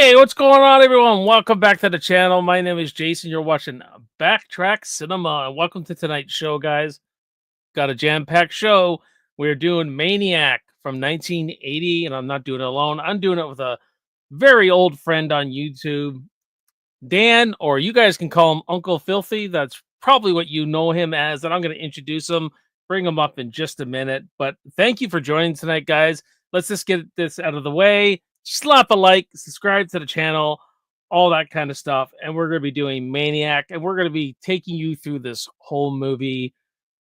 Hey, what's going on, everyone? Welcome back to the channel. My name is Jason. You're watching Backtrack Cinema. And welcome to tonight's show, guys. Got a jam-packed show. We're doing Maniac from 1980, and I'm not doing it alone. I'm doing it with a very old friend on YouTube, Dan, or you guys can call him Uncle Filthy. That's probably what you know him as, and I'm going to introduce him, bring him up in just a minute. But thank you for joining tonight, guys. Let's just get this out of the way. Slap a like, subscribe to the channel, all that kind of stuff. And we're going to be doing Maniac, and we're going to be taking you through this whole movie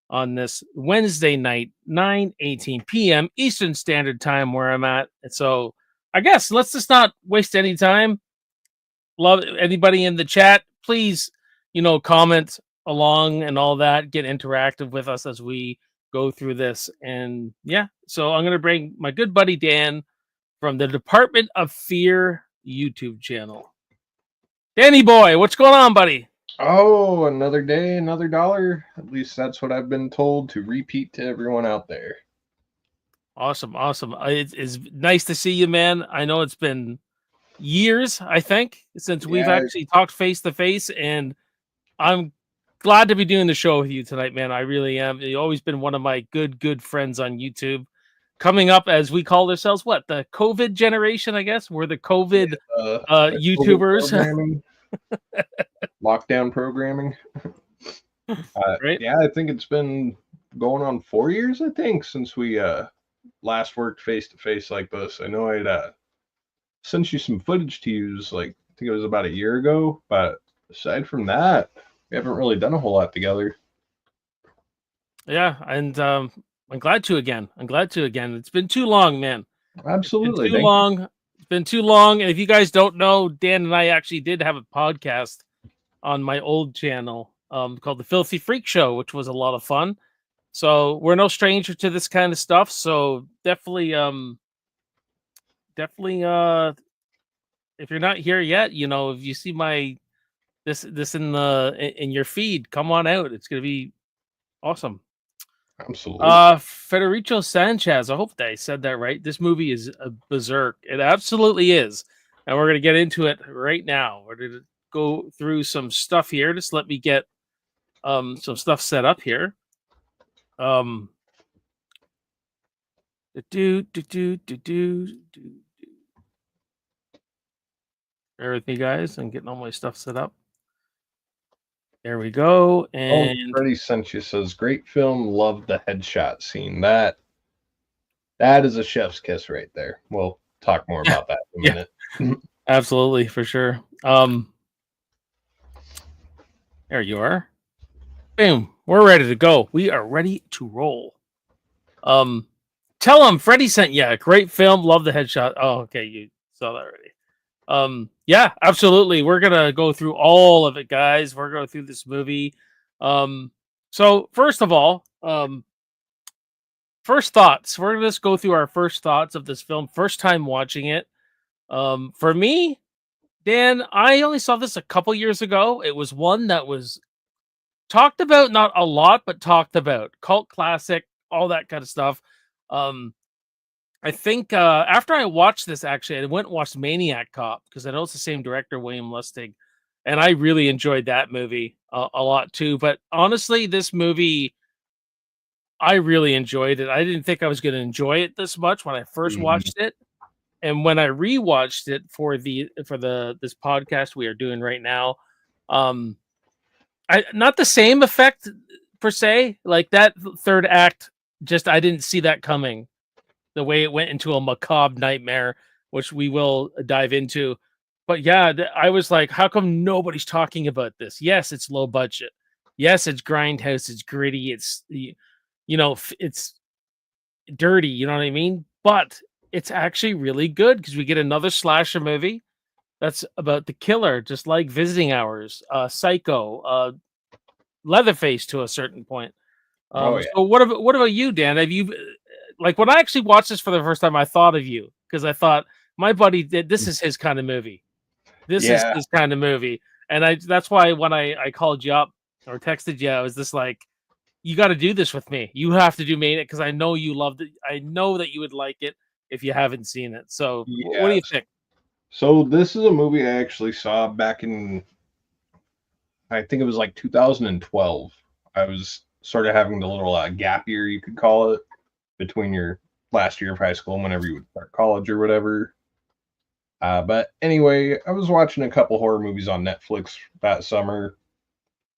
on this Wednesday night, 9:18 p.m. Eastern Standard Time, where I'm at. And so I guess let's just not waste any time. Love anybody in the chat. Please, comment along and all that. Get interactive with us as we go through this. And yeah, so I'm going to bring my good buddy Dan from the Department of Fear YouTube channel. Danny boy, what's going on, buddy? Oh, another day, another dollar. At least that's what I've been told to repeat to everyone out there. Awesome. It's nice to see you, man. I know it's been years, I think, since we've actually talked face to face, and I'm glad to be doing the show with you tonight, man. I really am. You've always been one of my good friends on YouTube. Coming up, as we call ourselves, what, the COVID generation, I guess? We're the COVID YouTubers. COVID lockdown programming. Right? Yeah, I think it's been going on 4 years, I think, since we last worked face-to-face like this. I know I'd sent you some footage to use, like, I think it was about a year ago, but aside from that, we haven't really done a whole lot together. Yeah, and I'm glad to again. It's been too long, man. Absolutely. It's been too long. And if you guys don't know, Dan and I actually did have a podcast on my old channel called The Filthy Freak Show, which was a lot of fun. So we're no stranger to this kind of stuff. So definitely if you're not here yet, if you see my this in your feed, come on out. It's gonna be awesome. Absolutely. Federico Sanchez, I hope that I said that right. This movie is a berserk. It absolutely is. And we're going to get into it right now. We're going to go through some stuff here. Just let me get some stuff set up here. Bear with me, guys. I'm getting all my stuff set up. There we go. And Freddie Sanchez says, great film, love the headshot scene. That is a chef's kiss right there. We'll talk more about that in a minute. Absolutely, for sure. There you are. Boom. We're ready to go. We are ready to roll. Tell him Freddie sent you a great film. Love the headshot. Oh, okay. You saw that already. Yeah, absolutely. We're gonna go through all of it, guys. We're going through this movie. So first of all, first thoughts. We're gonna just go through our first thoughts of this film. First time watching it. For me, Dan, I only saw this a couple years ago. It was one that was talked about, not a lot, but talked about. Cult classic, all that kind of stuff. I think after I watched this, actually, I went and watched Maniac Cop because I know it's the same director, William Lustig, and I really enjoyed that movie a lot too. But honestly, this movie, I really enjoyed it. I didn't think I was going to enjoy it this much when I first watched it, and when I rewatched it for this podcast we are doing right now, not the same effect per se. Like that third act, just I didn't see that coming. The way it went into a macabre nightmare, which we will dive into. But yeah, I was like, how come nobody's talking about this? Yes, it's low budget. Yes, it's grindhouse. It's gritty. It's, it's dirty. You know what I mean? But it's actually really good because we get another slasher movie that's about the killer, just like Visiting Hours, Psycho, Leatherface to a certain point. So what about you, Dan? Have you... Like when I actually watched this for the first time, I thought of you because I thought my buddy did. This is his kind of movie. This is his kind of movie, and that's why when I called you up or texted you, I was just like, "You got to do this with me. You have to do Maniac because I know you loved it. I know that you would like it if you haven't seen it." So, what do you think? So this is a movie I actually saw back in, I think it was like 2012. I was sort of having the little gap year, you could call it, between your last year of high school and whenever you would start college or whatever. But anyway, I was watching a couple horror movies on Netflix that summer,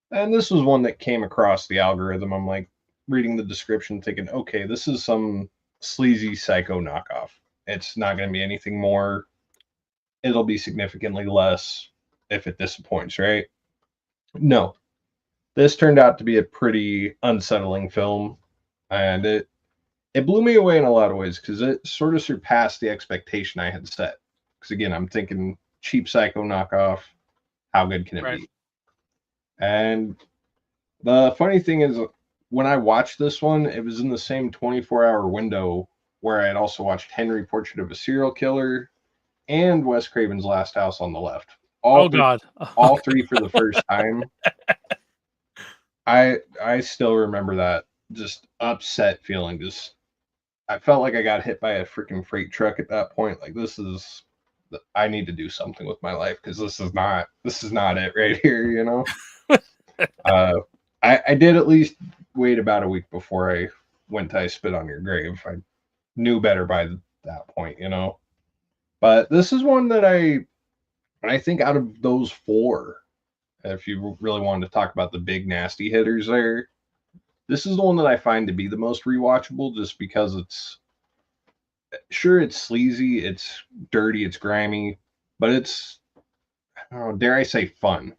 and this was one that came across the algorithm. I'm like reading the description, thinking, okay, this is some sleazy psycho knockoff. It's not going to be anything more. It'll be significantly less if it disappoints, right? No, this turned out to be a pretty unsettling film, and it blew me away in a lot of ways because it sort of surpassed the expectation I had set. Because again, I'm thinking cheap psycho knockoff. How good can it Right. be? And the funny thing is, when I watched this one, it was in the same 24-hour window where I had also watched Henry Portrait of a Serial Killer and Wes Craven's Last House on the Left. Oh God. All three for the first time. I still remember that just upset feeling. Just I felt like I got hit by a freaking freight truck at that point. Like I need to do something with my life because this is not it right here. I did at least wait about a week before I went to I Spit on Your Grave. I knew better by that point. But this is one that I think out of those four, if you really wanted to talk about the big nasty hitters there, this is the one that I find to be the most rewatchable just because it's sleazy, it's dirty, it's grimy, but it's, I don't know, dare I say fun.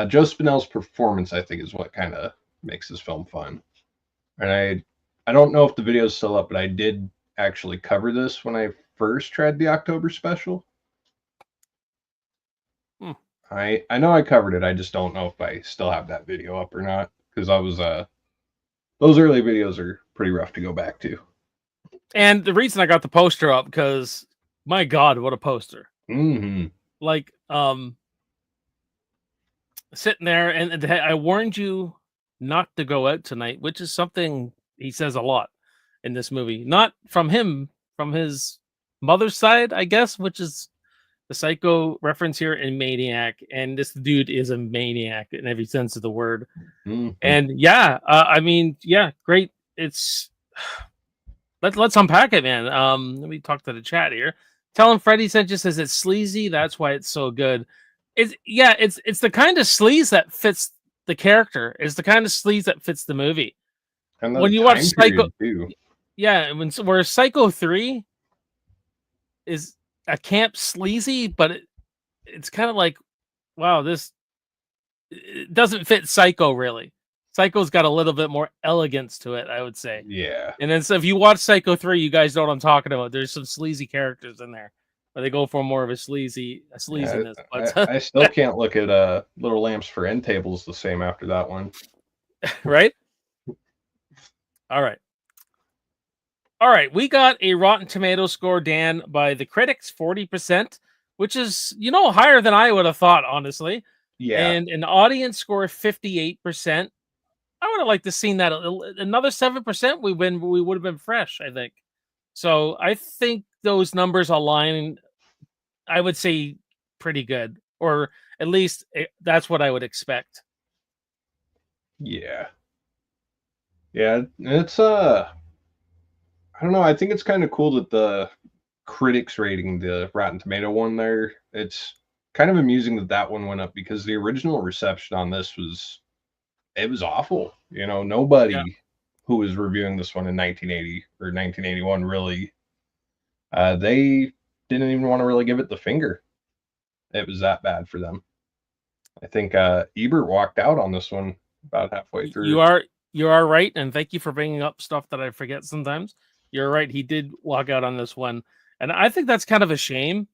Joe Spinell's performance, I think, is what kind of makes this film fun. And I don't know if the video is still up, but I did actually cover this when I first tried the October special. I know I covered it. I just don't know if I still have that video up or not because I was those early videos are pretty rough to go back to. And the reason I got the poster up because my God, what a poster! Mm-hmm. Like, sitting there, and I warned you not to go out tonight, which is something he says a lot in this movie. Not from him, from his mother's side, I guess, which is the psycho reference here in Maniac. And this dude is a maniac in every sense of the word. Mm-hmm. And yeah, I mean, yeah, great. It's let's unpack it, man. Let me talk to the chat here. Tell him Freddie said just says it's sleazy. That's why it's so good. It's the kind of sleaze that fits the character. It's the kind of sleaze that fits the movie. And When you watch Psycho, too. yeah, where Psycho 3 is a camp sleazy, but it's kind of like, wow, it doesn't fit Psycho really. Psycho's got a little bit more elegance to it, I would say. Yeah. And then so if you watch Psycho 3, you guys know what I'm talking about. There's some sleazy characters in there. But they go for more of a sleaziness. Yeah, But I still can't look at Little Lamps for End Tables the same after that one. right? All right. We got a Rotten Tomato score, Dan, by the critics, 40%, which is, higher than I would have thought, honestly. Yeah. And an audience score of 58%. I would have liked to seen that another 7%. We would have been fresh, I think. So I think those numbers align, I would say, pretty good, or at least that's what I would expect. Yeah. Yeah, it's I don't know, I think it's kind of cool that the critics rating the Rotten Tomato one there, it's kind of amusing that one went up because the original reception on this was awful. Nobody who was reviewing this one in 1980 or 1981 really they didn't even want to really give it the finger. It was that bad for them. I think Ebert walked out on this one about halfway through. You are right, and thank you for bringing up stuff that I forget sometimes. You're right. He did walk out on this one, and I think that's kind of a shame.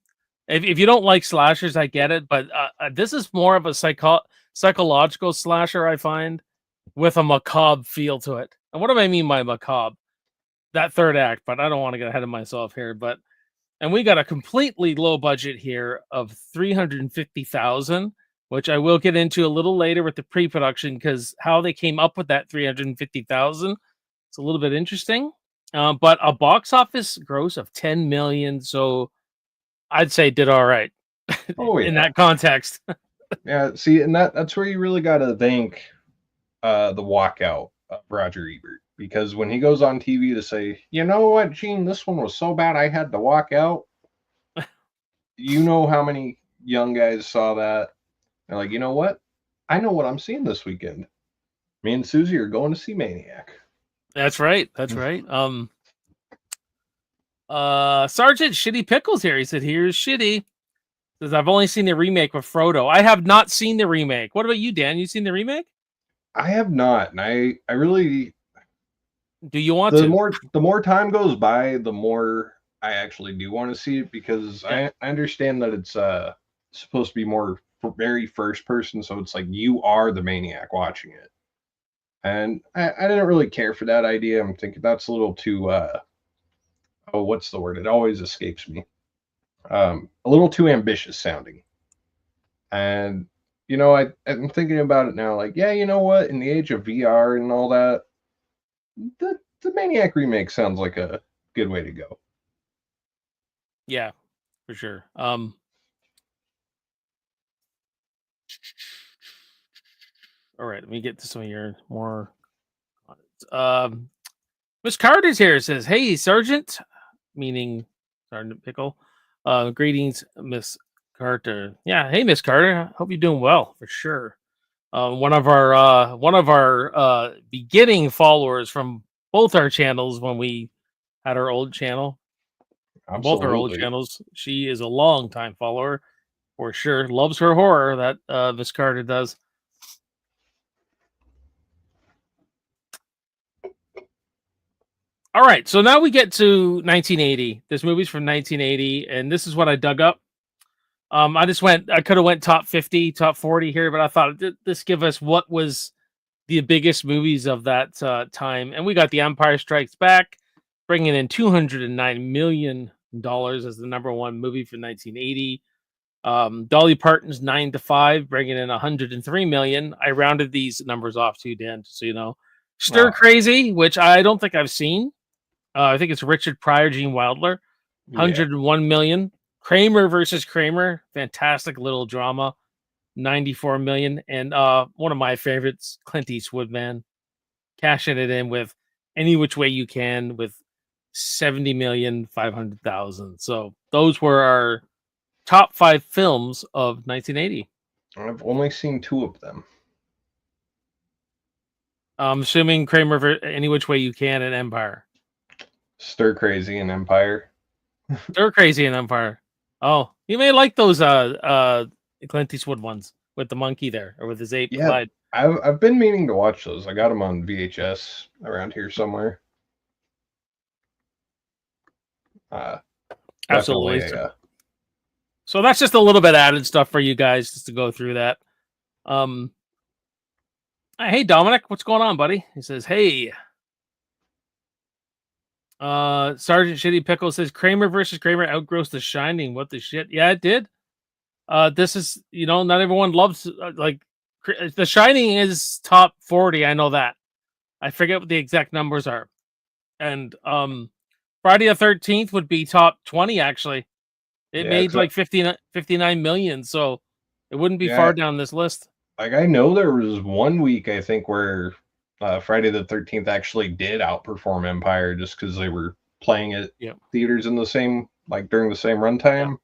If you don't like slashers, I get it, but this is more of a psychological slasher, I find, with a macabre feel to it. And what do I mean by macabre? That third act, but I don't want to get ahead of myself here. And we got a completely low budget here of $350,000, which I will get into a little later with the pre-production because how they came up with that $350,000, it's a little bit interesting. But a box office gross of $10 million, so I'd say did all right Oh in yeah, that context. yeah. See, and that's where you really got to thank the walkout of Roger Ebert, because when he goes on TV to say, you know what, Gene, this one was so bad I had to walk out. You know how many young guys saw that? They're like, you know what? I know what I'm seeing this weekend. Me and Susie are going to see Maniac. That's right. That's right. Sergeant Shitty Pickles here. He said, "Here's Shitty." Says, "I've only seen the remake with Frodo. I have not seen the remake. What about you, Dan? You seen the remake? I have not, and I really, Do you want the to? more time goes by, the more I actually do want to see it, because Yeah. I understand that it's supposed to be more very first person, so it's like you are the maniac watching it. And I didn't really care for that idea. I'm thinking that's a little too oh, what's the word? It always escapes me. A little too ambitious sounding. And I'm thinking about it now, like, yeah, you know what? In the age of VR and all that, the Maniac remake sounds like a good way to go. Yeah, for sure. All right, let me get to some of your more. Um, Miss Carter's here. Says, "Hey, Sergeant," meaning Sergeant Pickle. Greetings, Miss Carter. Yeah, hey, Miss Carter. Hope you're doing well for sure. One of our beginning followers from both our channels when we had our old channel, both our old Absolutely. channels. She is a long time follower for sure. Loves her horror that Miss Carter does. All right, so now we get to 1980. This movie's from 1980, and this is what I dug up. I could have went top 50, top 40 here, but I thought this give us what was the biggest movies of that time, and we got The Empire Strikes Back, bringing in $209 million as the number one movie for 1980. Dolly Parton's 9 to 5, bringing in 103 million. I rounded these numbers off too, Dan, just so you know. Stir Oh, Crazy, which I don't think I've seen. I think it's Richard Pryor, Gene Wilder, yeah. 101 million. Kramer versus Kramer, fantastic little drama, 94 million. And one of my favorites, Clint Eastwood, man, cashing it in with Any Which Way You Can with 70,500,000. So those were our top 5 films of 1980. I've only seen two of them. I'm assuming Any Which Way You Can and Empire. Stir Crazy and Empire. They're crazy in Empire. Oh, you may like those Clint Eastwood ones with the monkey there or with his ape Yeah, Clyde. I've been meaning to watch those. I got them on VHS around here somewhere. Uh, Absolutely. definitely. So that's just a little bit added stuff for you guys just to go through that. Um, hey Dominic, what's going on, buddy? He says, "Hey, Sergeant Shitty Pickle says Kramer versus Kramer outgrossed The Shining. What the shit? Yeah, it did. This is not everyone loves The Shining is top 40. I know that. I forget what the exact numbers are, and Friday the 13th would be top 20 actually. It Yeah, made like 59 million, so it wouldn't be yeah. far down this list. Like, I know there was one week, I think, where Friday the 13th actually did outperform Empire, just because they were playing at Yeah, theaters in the same, like, during the same yeah. runtime, and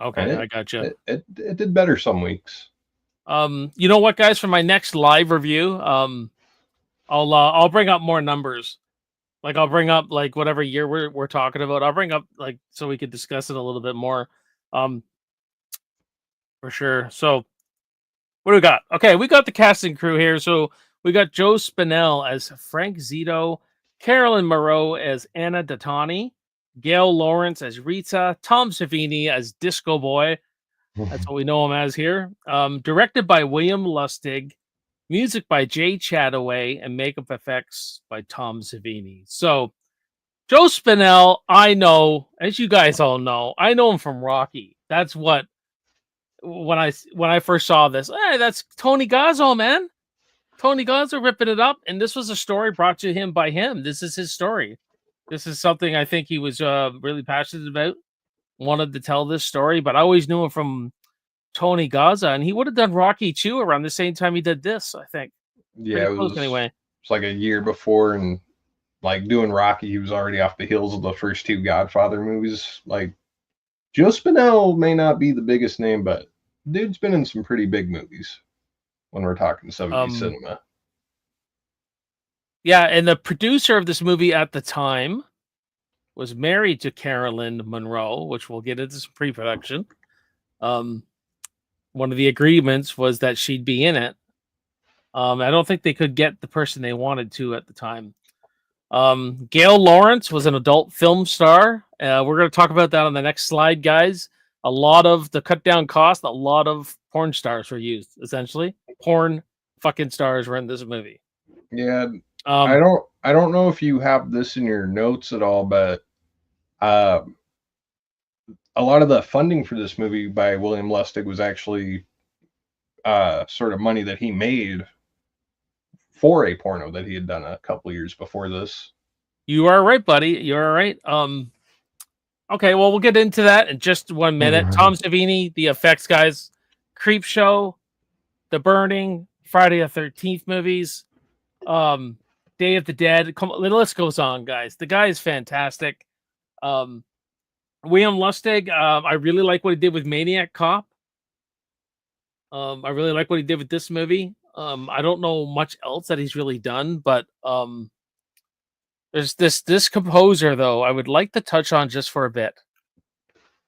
Okay, I gotcha. it did better some weeks. You know what, guys? For my next live review, I'll bring up more numbers. Like I'll bring up like whatever year we're talking about. I'll bring up like so we could discuss it a little bit more. Um, for sure. So what do we got? Okay, we got the casting crew here. So we got Joe Spanel as Frank Zito, Carolyn Monroe as Anna Datani, Gail Lawrence as Rita, Tom Savini as Disco Boy. That's what we know him as here. Directed by William Lustig, music by Jay Chataway, and makeup effects by Tom Savini. So Joe Spinell, I know, as you guys all know, I know him from Rocky. That's what when I first saw this. Hey, that's Tony Gazzo, man. Tony Gazzo ripping it up, and this was a story brought to him by him. This is his story. This is something I think he was really passionate about. wanted to tell this story, but I always knew him from Tony Gaza, and he would have done Rocky 2 around the same time he did this, I think. Yeah, Pretty close anyway. it's like a year before, and like doing Rocky, he was already off the heels of the first two Godfather movies. Like Joe Spinell may not be the biggest name, but dude's been in some pretty big movies when we're talking 70s cinema. Yeah, and the producer of this movie at the time was married to Carolyn Monroe, which we'll get into some pre-production. One of the agreements was that she'd be in it. I don't think they could get the person they wanted to at the time. Gail Lawrence was an adult film star. We're going to talk about that on the next slide, guys. A lot of the cut down cost, a lot of porn stars were used, essentially. Porn fucking stars were in this movie. Yeah. I don't know if you have this in your notes at all, but a lot of the funding for this movie by William Lustig was actually sort of money that he made for a porno that he had done a couple years before this. You are right, buddy. You're right. Okay, well, we'll get into that in just 1 minute. Tom Savini, the effects guys, Creep Show, The Burning, Friday the 13th movies, Day of the Dead. Come on, the list goes on, guys. The guy is fantastic. William Lustig, I really like what he did with Maniac Cop. I really like what he did with this movie. I don't know much else that he's really done, but there's this composer though I would like to touch on just for a bit.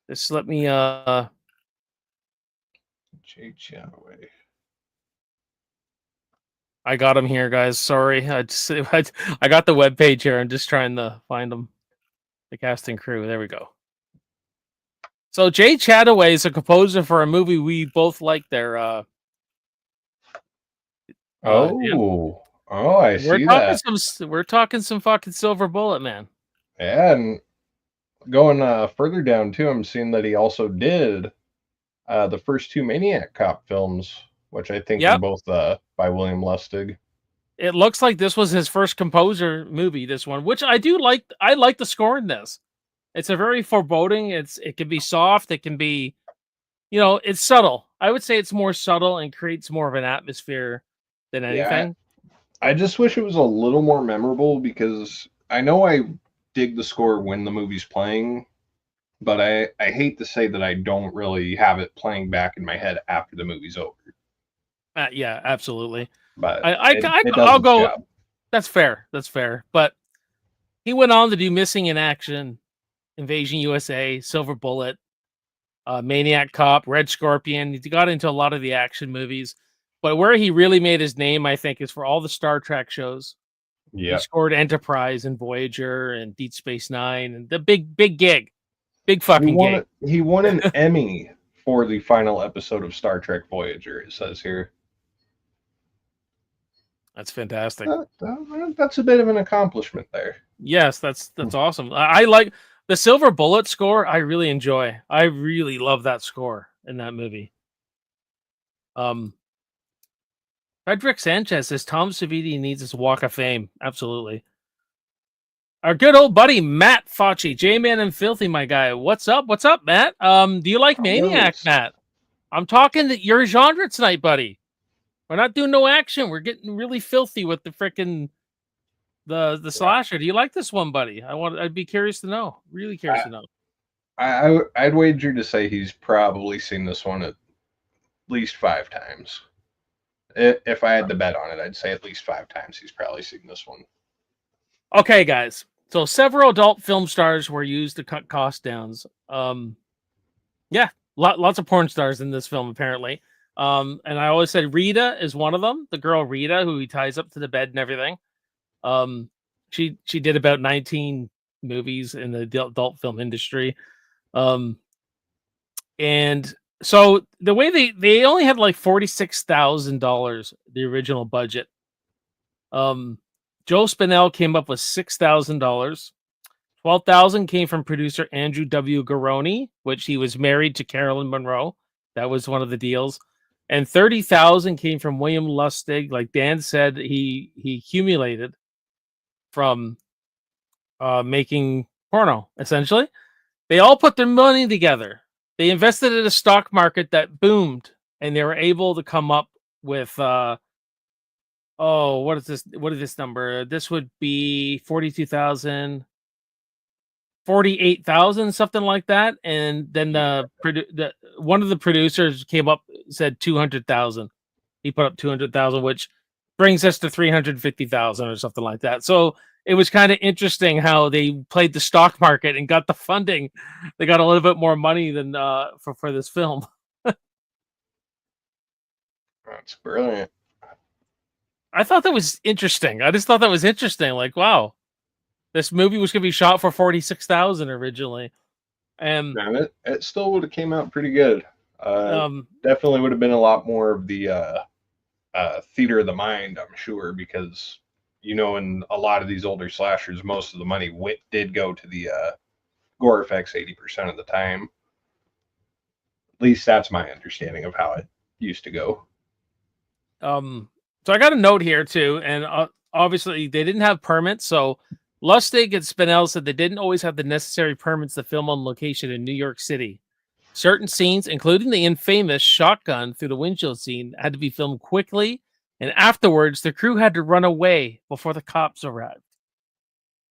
Just let me Jay Chataway. I got him here, guys. Sorry. I got the webpage here. I'm just trying to find them. The cast and crew. There we go. So Jay Chataway is a composer for a movie we both like there. I see that. We're talking some fucking Silver Bullet, man. Yeah, and going further down too, I'm seeing that he also did the first two Maniac Cop films, which I think are both by William Lustig. It looks like this was his first composer movie, this one, which I do like. I like the score in this. It's a very foreboding. It can be soft. It can be, it's subtle. I would say it's more subtle and creates more of an atmosphere than anything. I just wish it was a little more memorable because I know I dig the score when the movie's playing, but I hate to say that I don't really have it playing back in my head after the movie's over. Yeah, absolutely. But I'll go. Job. That's fair. That's fair. But he went on to do Missing in Action, Invasion USA, Silver Bullet, Maniac Cop, Red Scorpion. He got into a lot of the action movies. But where he really made his name, I think, is for all the Star Trek shows. Yeah. He scored Enterprise and Voyager and Deep Space Nine and the big gig. Big fucking gig. He won an Emmy for the final episode of Star Trek Voyager, it says here. That's fantastic. That's a bit of an accomplishment there. Yes, that's awesome. I like the Silver Bullet score. I really enjoy. I really love that score in that movie. Frederick Sanchez says Tom Savini needs his Walk of Fame. Absolutely. Our good old buddy Matt Fauci, J-Man and Filthy, my guy. What's up? What's up, Matt? Do you like Maniac, Matt? I'm talking your genre tonight, buddy. We're not doing no action. We're getting really filthy with the frickin' the slasher. Do you like this one, buddy? I'd be curious to know. Really curious to know. I'd wager to say he's probably seen this one at least 5 times. If I had to bet on it, I'd say at least 5 times he's probably seen this one. Okay, guys. So several adult film stars were used to cut costs down. Lots of porn stars in this film, apparently. And I always said Rita is one of them. The girl Rita, who he ties up to the bed and everything. She did about 19 movies in the adult film industry. And so the way they only had like $46,000, the original budget. Joe Spanel came up with $6,000. $12,000 came from producer Andrew W. Garoni, which he was married to Carolyn Monroe. That was one of the deals. And $30,000 came from William Lustig. Like Dan said, he accumulated from making porno, essentially. They all put their money together. They invested in a stock market that boomed, and they were able to come up with what is this? What is this number? This would be 42,000, 48,000, something like that. And then one of the producers came up, said 200,000. He put up 200,000, which brings us to 350,000 or something like that. So it was kind of interesting how they played the stock market and got the funding. They got a little bit more money than for this film. That's brilliant. I thought that was interesting. I just thought that was interesting. Like, wow, this movie was going to be shot for 46,000 originally, and it still would have came out pretty good. Definitely would have been a lot more of the theater of the mind, I'm sure, because in a lot of these older slashers, most of the money did go to the gore effects 80% of the time. At least that's my understanding of how it used to go. So I got a note here too, and obviously they didn't have permits. So Lustig and Spanel said they didn't always have the necessary permits to film on location in New York City. Certain scenes, including the infamous shotgun through the windshield scene, had to be filmed quickly, and afterwards the crew had to run away before the cops arrived.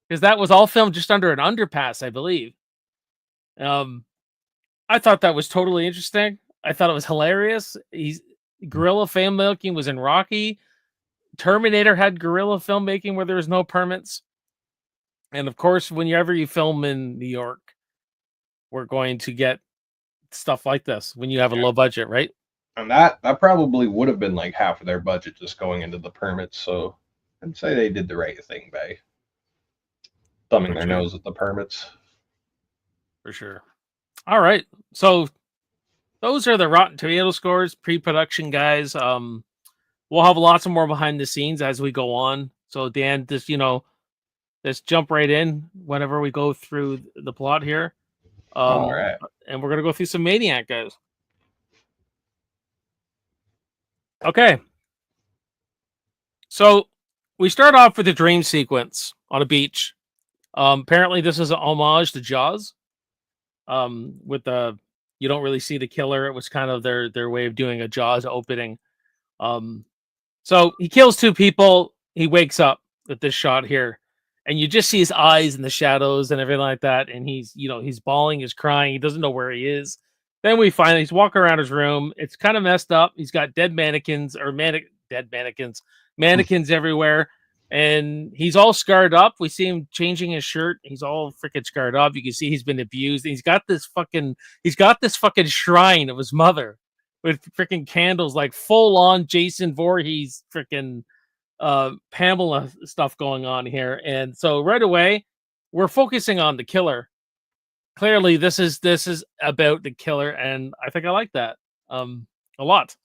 Because that was all filmed just under an underpass, I believe. I thought that was totally interesting. I thought it was hilarious. Guerrilla filmmaking was in Rocky. Terminator had guerrilla filmmaking where there was no permits. And of course, whenever you film in New York, we're going to get stuff like this when you have a low budget, right? And that probably would have been like half of their budget just going into the permits. So I'd say they did the right thing by thumbing their nose at the permits. For sure. All right. So those are the Rotten Tomato scores, pre-production guys. We'll have lots of more behind the scenes as we go on. So Dan, just jump right in whenever we go through the plot here. All right. And we're gonna go through some Maniac, guys. Okay. So we start off with a dream sequence on a beach. Apparently this is an homage to Jaws. With the you don't really see the killer. It was kind of their way of doing a Jaws opening. So he kills two people. He wakes up with this shot here, and you just see his eyes in the shadows and everything like that. And he's bawling, he's crying. He doesn't know where he is. Then he's walking around his room. It's kind of messed up. He's got dead mannequins everywhere. And he's all scarred up. We see him changing his shirt. He's all freaking scarred up. You can see he's been abused. He's got this fucking shrine of his mother with freaking candles, like full on Jason Voorhees freaking Pamela stuff going on here. And so right away, we're focusing on the killer. Clearly, this is about the killer, and I think I like that a lot.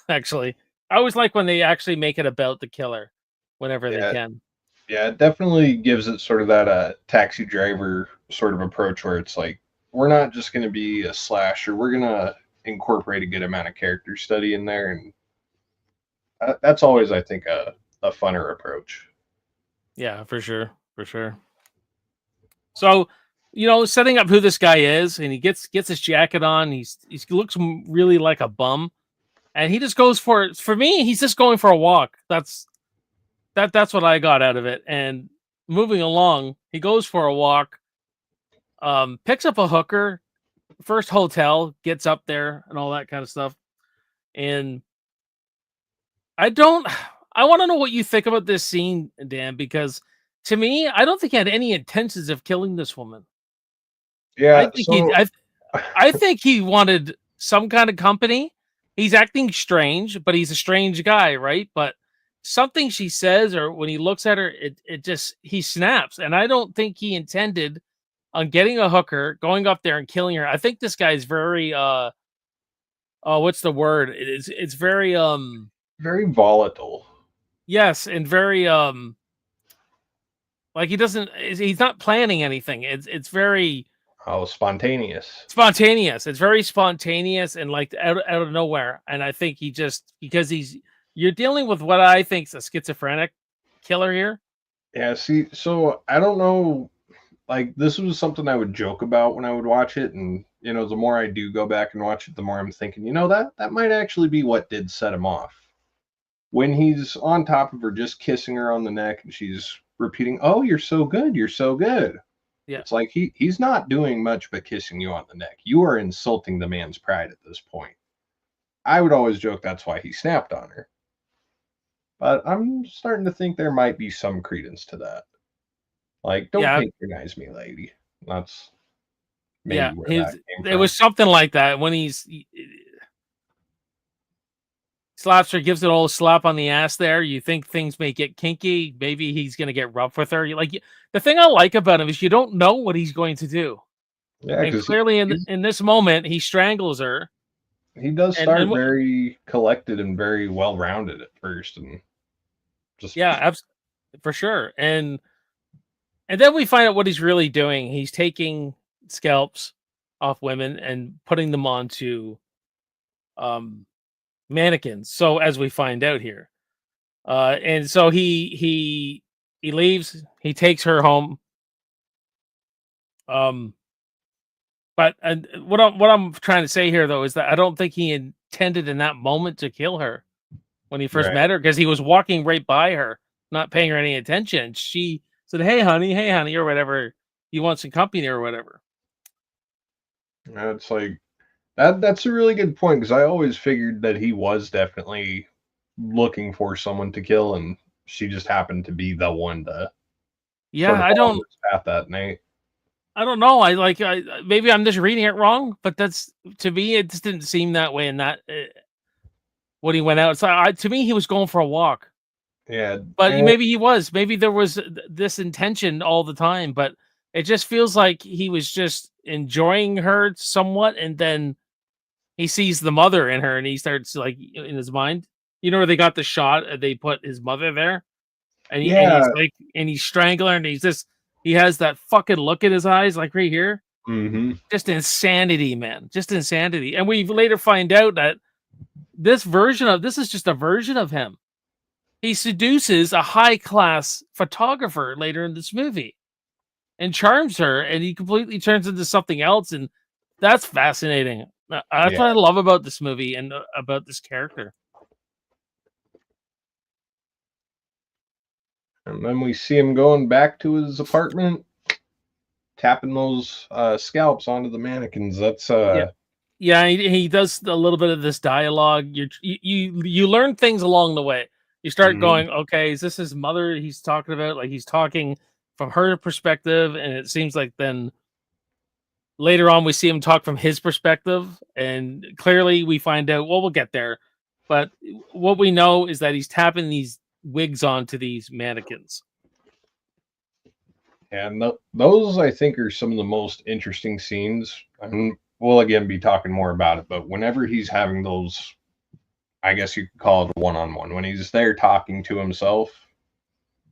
Actually, I always like when they actually make it about the killer whenever they can. Yeah, it definitely gives it sort of that Taxi Driver sort of approach where it's like, we're not just going to be a slasher. We're going to incorporate a good amount of character study in there. And that's always, I think, a funner approach. Yeah, for sure. For sure. So, setting up who this guy is, and he gets his jacket on. He looks really like a bum. And he just goes for me, he's just going for a walk. That's what I got out of it. And moving along, he goes for a walk, picks up a hooker, first hotel, gets up there and all that kind of stuff. And I want to know what you think about this scene, Dan, because to me, I don't think he had any intentions of killing this woman. Yeah. I think he wanted some kind of company. He's acting strange, but he's a strange guy, right? But something she says, or when he looks at her, he snaps. And I don't think he intended on getting a hooker, going up there and killing her. I think this guy's very what's the word? It's very very volatile. Yes, and very like he's not planning anything. It's very spontaneous. It's very spontaneous and like out of nowhere. And I think because you're dealing with what I think is a schizophrenic killer here. Yeah, see, so I don't know, like this was something I would joke about when I would watch it, and the more I do go back and watch it, the more I'm thinking, that might actually be what did set him off. When he's on top of her, just kissing her on the neck, and she's repeating, "Oh, you're so good, you're so good." Yeah. It's like he's not doing much but kissing you on the neck. You are insulting the man's pride at this point. I would always joke that's why he snapped on her. But I'm starting to think there might be some credence to that. Like, don't Yeah. patronize me, lady. That's Yeah. maybe where that His came it was from. something like that when he slaps her, gives it a old slap on the ass there. You think things may get kinky. Maybe he's going to get rough with her. The thing I like about him is you don't know what he's going to do. Yeah, And because clearly in this moment, he strangles her. he does And start very collected and very well rounded at first, and just yeah, for sure. And then we find out what he's really doing. He's taking scalps off women and putting them onto um mannequins. So as we find out here. And so he leaves, he takes her home. Um but and what I'm trying to say here though is that I don't think he intended in that moment to kill her when he first right. met her because he was walking right by her, not paying her any attention. She said, hey honey," or whatever. You want some company or whatever. It's like that's a really good point because I always figured that he was definitely looking for someone to kill, and she just happened to be the one to Yeah, sort of fall on his path that night. I don't know. Maybe I'm just reading it wrong, but that's to me. It just didn't seem that way. In that when he went out, so to me he was going for a walk. Yeah, But and maybe he was. Maybe there was this intention all the time. But it just feels like he was just enjoying her somewhat, and then he sees the mother in her, and he starts like in his mind. Where they got the shot, they put his mother there, and he's yeah, like, and he's strangling her, and he has that fucking look in his eyes, like right here. hmm Just insanity, man. Just insanity. And we later find out that this is just a version of him. He seduces a high class photographer later in this movie and charms her, and he completely turns into something else. And that's fascinating. That's yeah. what I love about this movie and about this character. And then we see him going back to his apartment, tapping those scalps onto the mannequins. That's Yeah. Yeah, he does a little bit of this dialogue. You learn things along the way. You start mhm. going, okay, is this his mother he's talking about? Like he's talking from her perspective, and it seems like then later on we see him talk from his perspective, and clearly we find out. Well, we'll get there, but what we know is that he's tapping these wigs onto these mannequins. And those I think are some of the most interesting scenes. And we'll again be talking more about it, but whenever he's having those, I guess you could call it a one-on-one, when he's there talking to himself,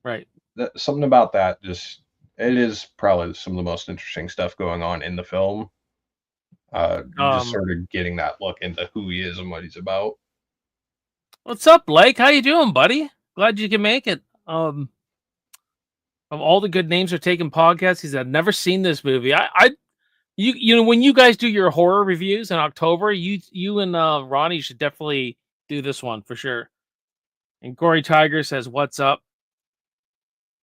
Right. something about that just it is probably some of the most interesting stuff going on in the film. Just Um, sort of getting that look into who he is and what he's about. what's up, Blake? How you doing, buddy? Glad you can make it. Of all the good names are taking podcasts, he's I've never seen this movie. When you guys do your horror reviews in October, you and Ronnie should definitely do this one for sure. And Gory Tiger says, "What's up?"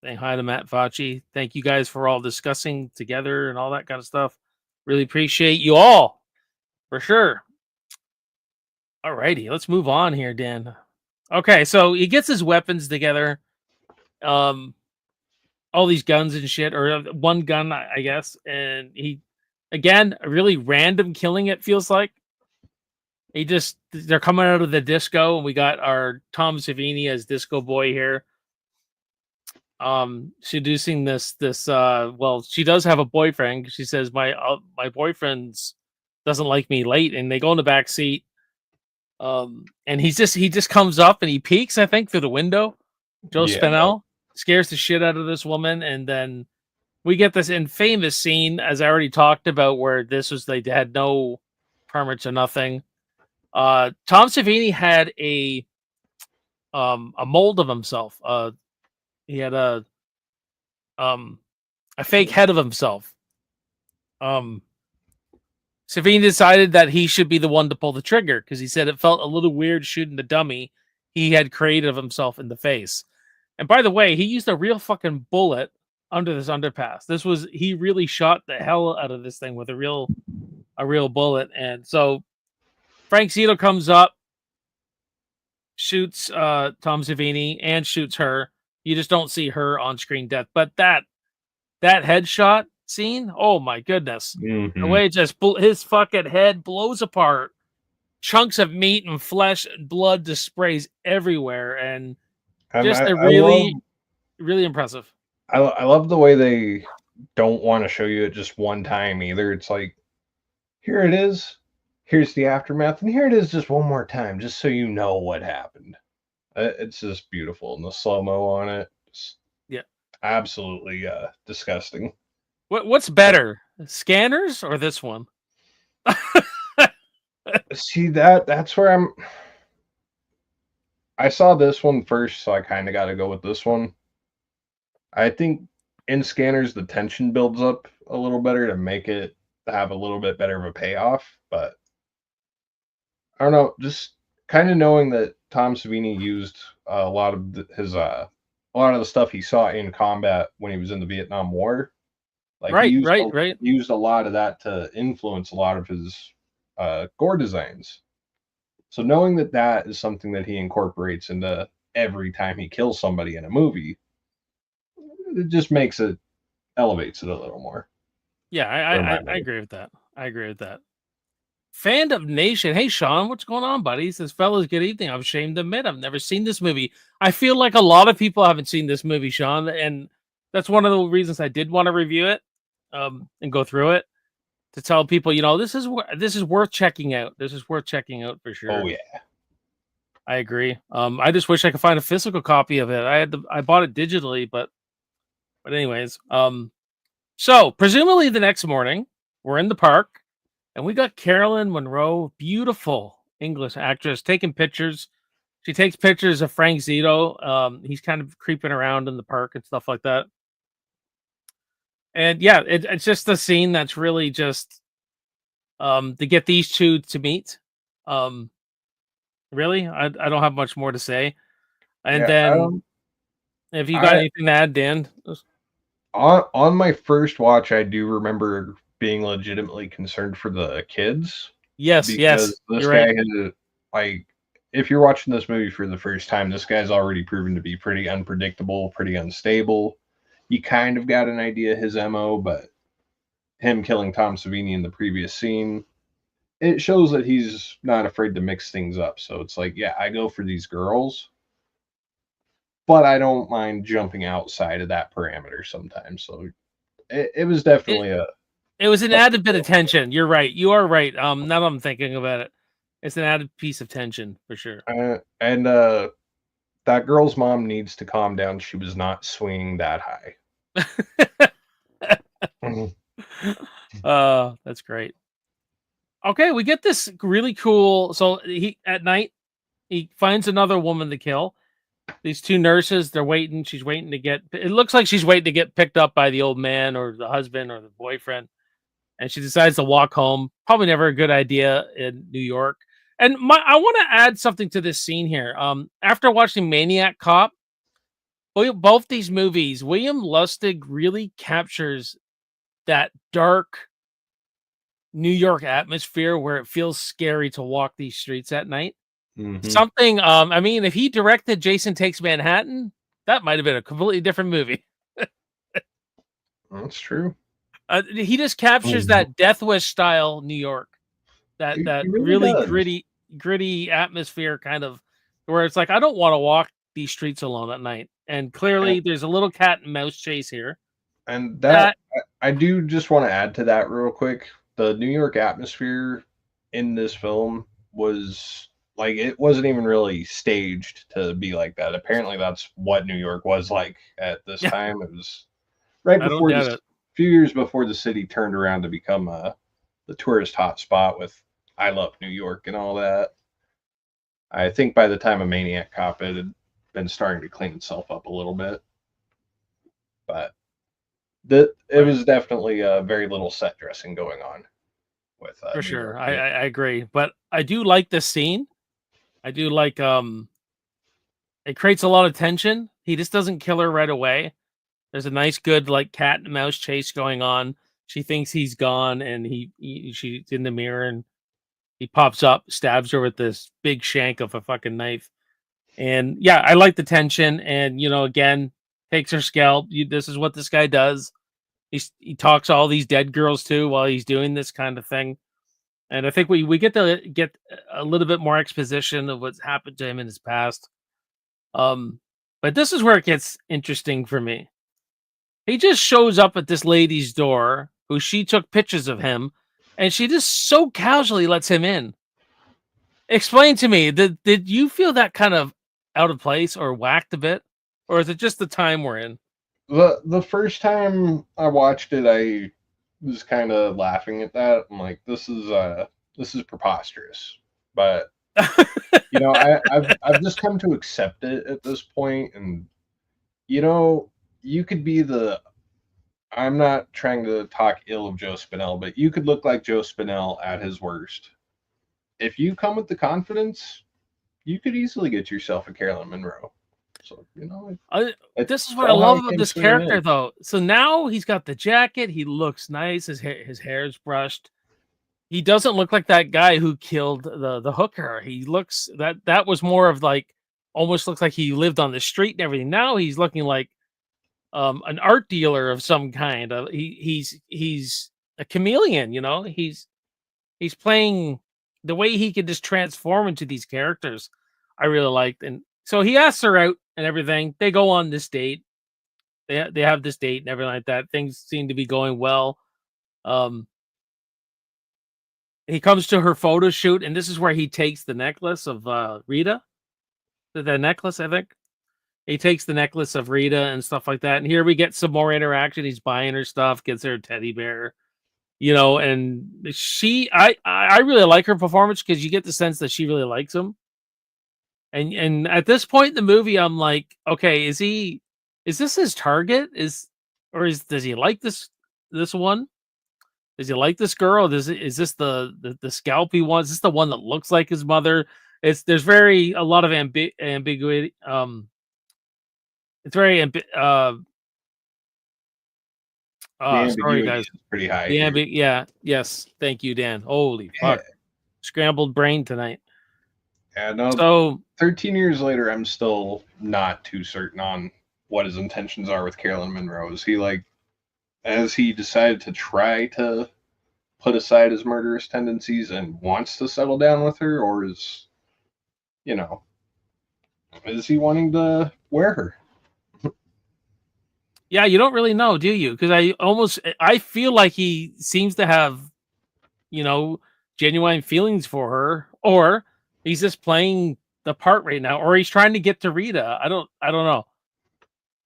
Saying hi to Matt Facci. Thank you guys for all discussing together and all that kind of stuff. Really appreciate you all for sure. Alrighty, let's move on here, Dan. Okay, so he gets his weapons together. Um, all these guns and shit, or one gun, I guess, and he again a really random killing. It feels like they're coming out of the disco, and we got our Tom Savini as Disco Boy here. Seducing this well, she does have a boyfriend. She says my boyfriend's doesn't like me late, and they go in the back seat. And he just comes up and he peeks, I think, through the window. Joe Yeah, Spanel scares the shit out of this woman, and then we get this infamous scene, as I already talked about, where they had no permits or nothing. Tom Savini had a mold of himself. He had a um a fake head of himself. Savini decided that he should be the one to pull the trigger because he said it felt a little weird shooting the dummy he had created of himself in the face. And by the way, he used a real fucking bullet under this underpass. He really shot the hell out of this thing with a real bullet. And so Frank Zito comes up, shoots Tom Savini and shoots her. You just don't see her on screen death. But that headshot scene, oh my goodness. The way it just his fucking head blows apart. Chunks of meat and flesh and blood just sprays everywhere. And just really impressive. I love the way they don't want to show you it just one time either. It's like, here it is, here's the aftermath, and here it is just one more time, just so you know what happened. It's just beautiful, and the slow-mo on it, yeah, absolutely disgusting. What's better, Scanners or this one? See, that's where I saw this one first, so I kind of got to go with this one. I think in Scanners, the tension builds up a little better to make it have a little bit better of a payoff. But I don't know, just kind of knowing that Tom Savini used a lot of the stuff he saw in combat when he was in the Vietnam War. Like right. He used a lot of that to influence a lot of his gore designs. So knowing that is something that he incorporates into every time he kills somebody in a movie, it just elevates it a little more. Yeah, I agree with that. I agree with that. Fandom Nation. Hey, Sean, what's going on, buddy? He says, fellas, good evening. I'm ashamed to admit I've never seen this movie. I feel like a lot of people haven't seen this movie, Sean, and that's one of the reasons I did want to review it and go through it to tell people, this is worth checking out. This is worth checking out for sure. Oh, yeah. I agree. I just wish I could find a physical copy of it. I bought it digitally, but anyways, so presumably the next morning we're in the park and we got Carolyn Monroe, beautiful English actress, taking pictures. She takes pictures of Frank Zito. He's kind of creeping around in the park and stuff like that. And yeah, it's just a scene that's really just to get these two to meet. Really, I don't have much more to say. And then, if you got anything to add, Dan? On my first watch, I do remember being legitimately concerned for the kids. Yes. This guy had like, if you're watching this movie for the first time, this guy's already proven to be pretty unpredictable, pretty unstable. You kind of got an idea of his MO, but him killing Tom Savini in the previous scene, it shows that he's not afraid to mix things up. So it's like, yeah, I go for these girls, but I don't mind jumping outside of that parameter sometimes. So it was definitely it was an added bit of tension. You're right. You are right. Now that I'm thinking about it, it's an added piece of tension for sure. And that girl's mom needs to calm down. She was not swinging that high. That's great. Okay, we get this really cool. So at night he finds another woman to kill. These two nurses, they're waiting. She's waiting to get. It looks like she's waiting to get picked up by the old man or the husband or the boyfriend, and she decides to walk home. Probably never a good idea in New York. And I want to add something to this scene here. After watching Maniac Cop, both these movies, William Lustig really captures that dark New York atmosphere where it feels scary to walk these streets at night. Mm-hmm. Something, I mean, if he directed Jason Takes Manhattan, that might have been a completely different movie. That's true. He just captures that Death Wish style New York, that really gritty atmosphere, kind of where it's like, I don't want to walk these streets alone at night. And clearly, there's a little cat and mouse chase here. And that I do just want to add to that real quick. The New York atmosphere in this film was like, it wasn't even really staged to be like that. Apparently, that's what New York was like at this time. It was right before a few years before the city turned around to become the tourist hotspot with I Love New York and all that. I think by the time of Maniac Cop, it had been starting to clean itself up a little bit. But It was definitely very little set dressing going on with For New sure. York. I agree. But I do like this scene. I do like it creates a lot of tension. He just doesn't kill her right away. There's a nice good like cat and mouse chase going on. She thinks he's gone and she's in the mirror and he pops up, stabs her with this big shank of a fucking knife. And yeah, I like the tension and again, takes her scalp. This is what this guy does. He talks to all these dead girls too while he's doing this kind of thing. And I think we get to get a little bit more exposition of what's happened to him in his past. But this is where it gets interesting for me. He just shows up at this lady's door who she took pictures of him, and she just so casually lets him in. Explain to me, did you feel that kind of out of place or whacked a bit? Or is it just the time we're in? The first time I watched it, I was kind of laughing at that. I'm like, this is preposterous. But I've just come to accept it at this point, and you could be the. I'm not trying to talk ill of Joe Spanel, but you could look like Joe Spanel at his worst. If you come with the confidence, you could easily get yourself a Carolyn Monroe. So this is what I love about this character, though. So now he's got the jacket. He looks nice. His hair's brushed. He doesn't look like that guy who killed the hooker. He looks that was more of like almost looks like he lived on the street and everything. Now he's looking like an art dealer of some kind. He's a chameleon. He's playing the way he could just transform into these characters. I really liked, and so he asks her out and everything. They go on this date. They have this date and everything like that. Things seem to be going well. He comes to her photo shoot, and this is where he takes the necklace of Rita. The necklace, I think. He takes the necklace of Rita and stuff like that. And here we get some more interaction. He's buying her stuff, gets her a teddy bear, and I really like her performance because you get the sense that she really likes him. And at this point in the movie, I'm like, okay, is this his target? Does he like this one? Does he like this girl? Is this the scalp he wants? Is this the one that looks like his mother? There's a lot of ambiguity. It's very sorry guys. Is pretty high. Yes. Thank you, Dan. Holy fuck. Scrambled brain tonight. Yeah, no. So 13 years later, I'm still not too certain on what his intentions are with Carolyn Monroe. Is he has he decided to try to put aside his murderous tendencies and wants to settle down with her, or is he wanting to wear her? Yeah, you don't really know, do you? Because I feel like he seems to have, genuine feelings for her, or he's just playing the part right now, or he's trying to get to Rita. I don't know,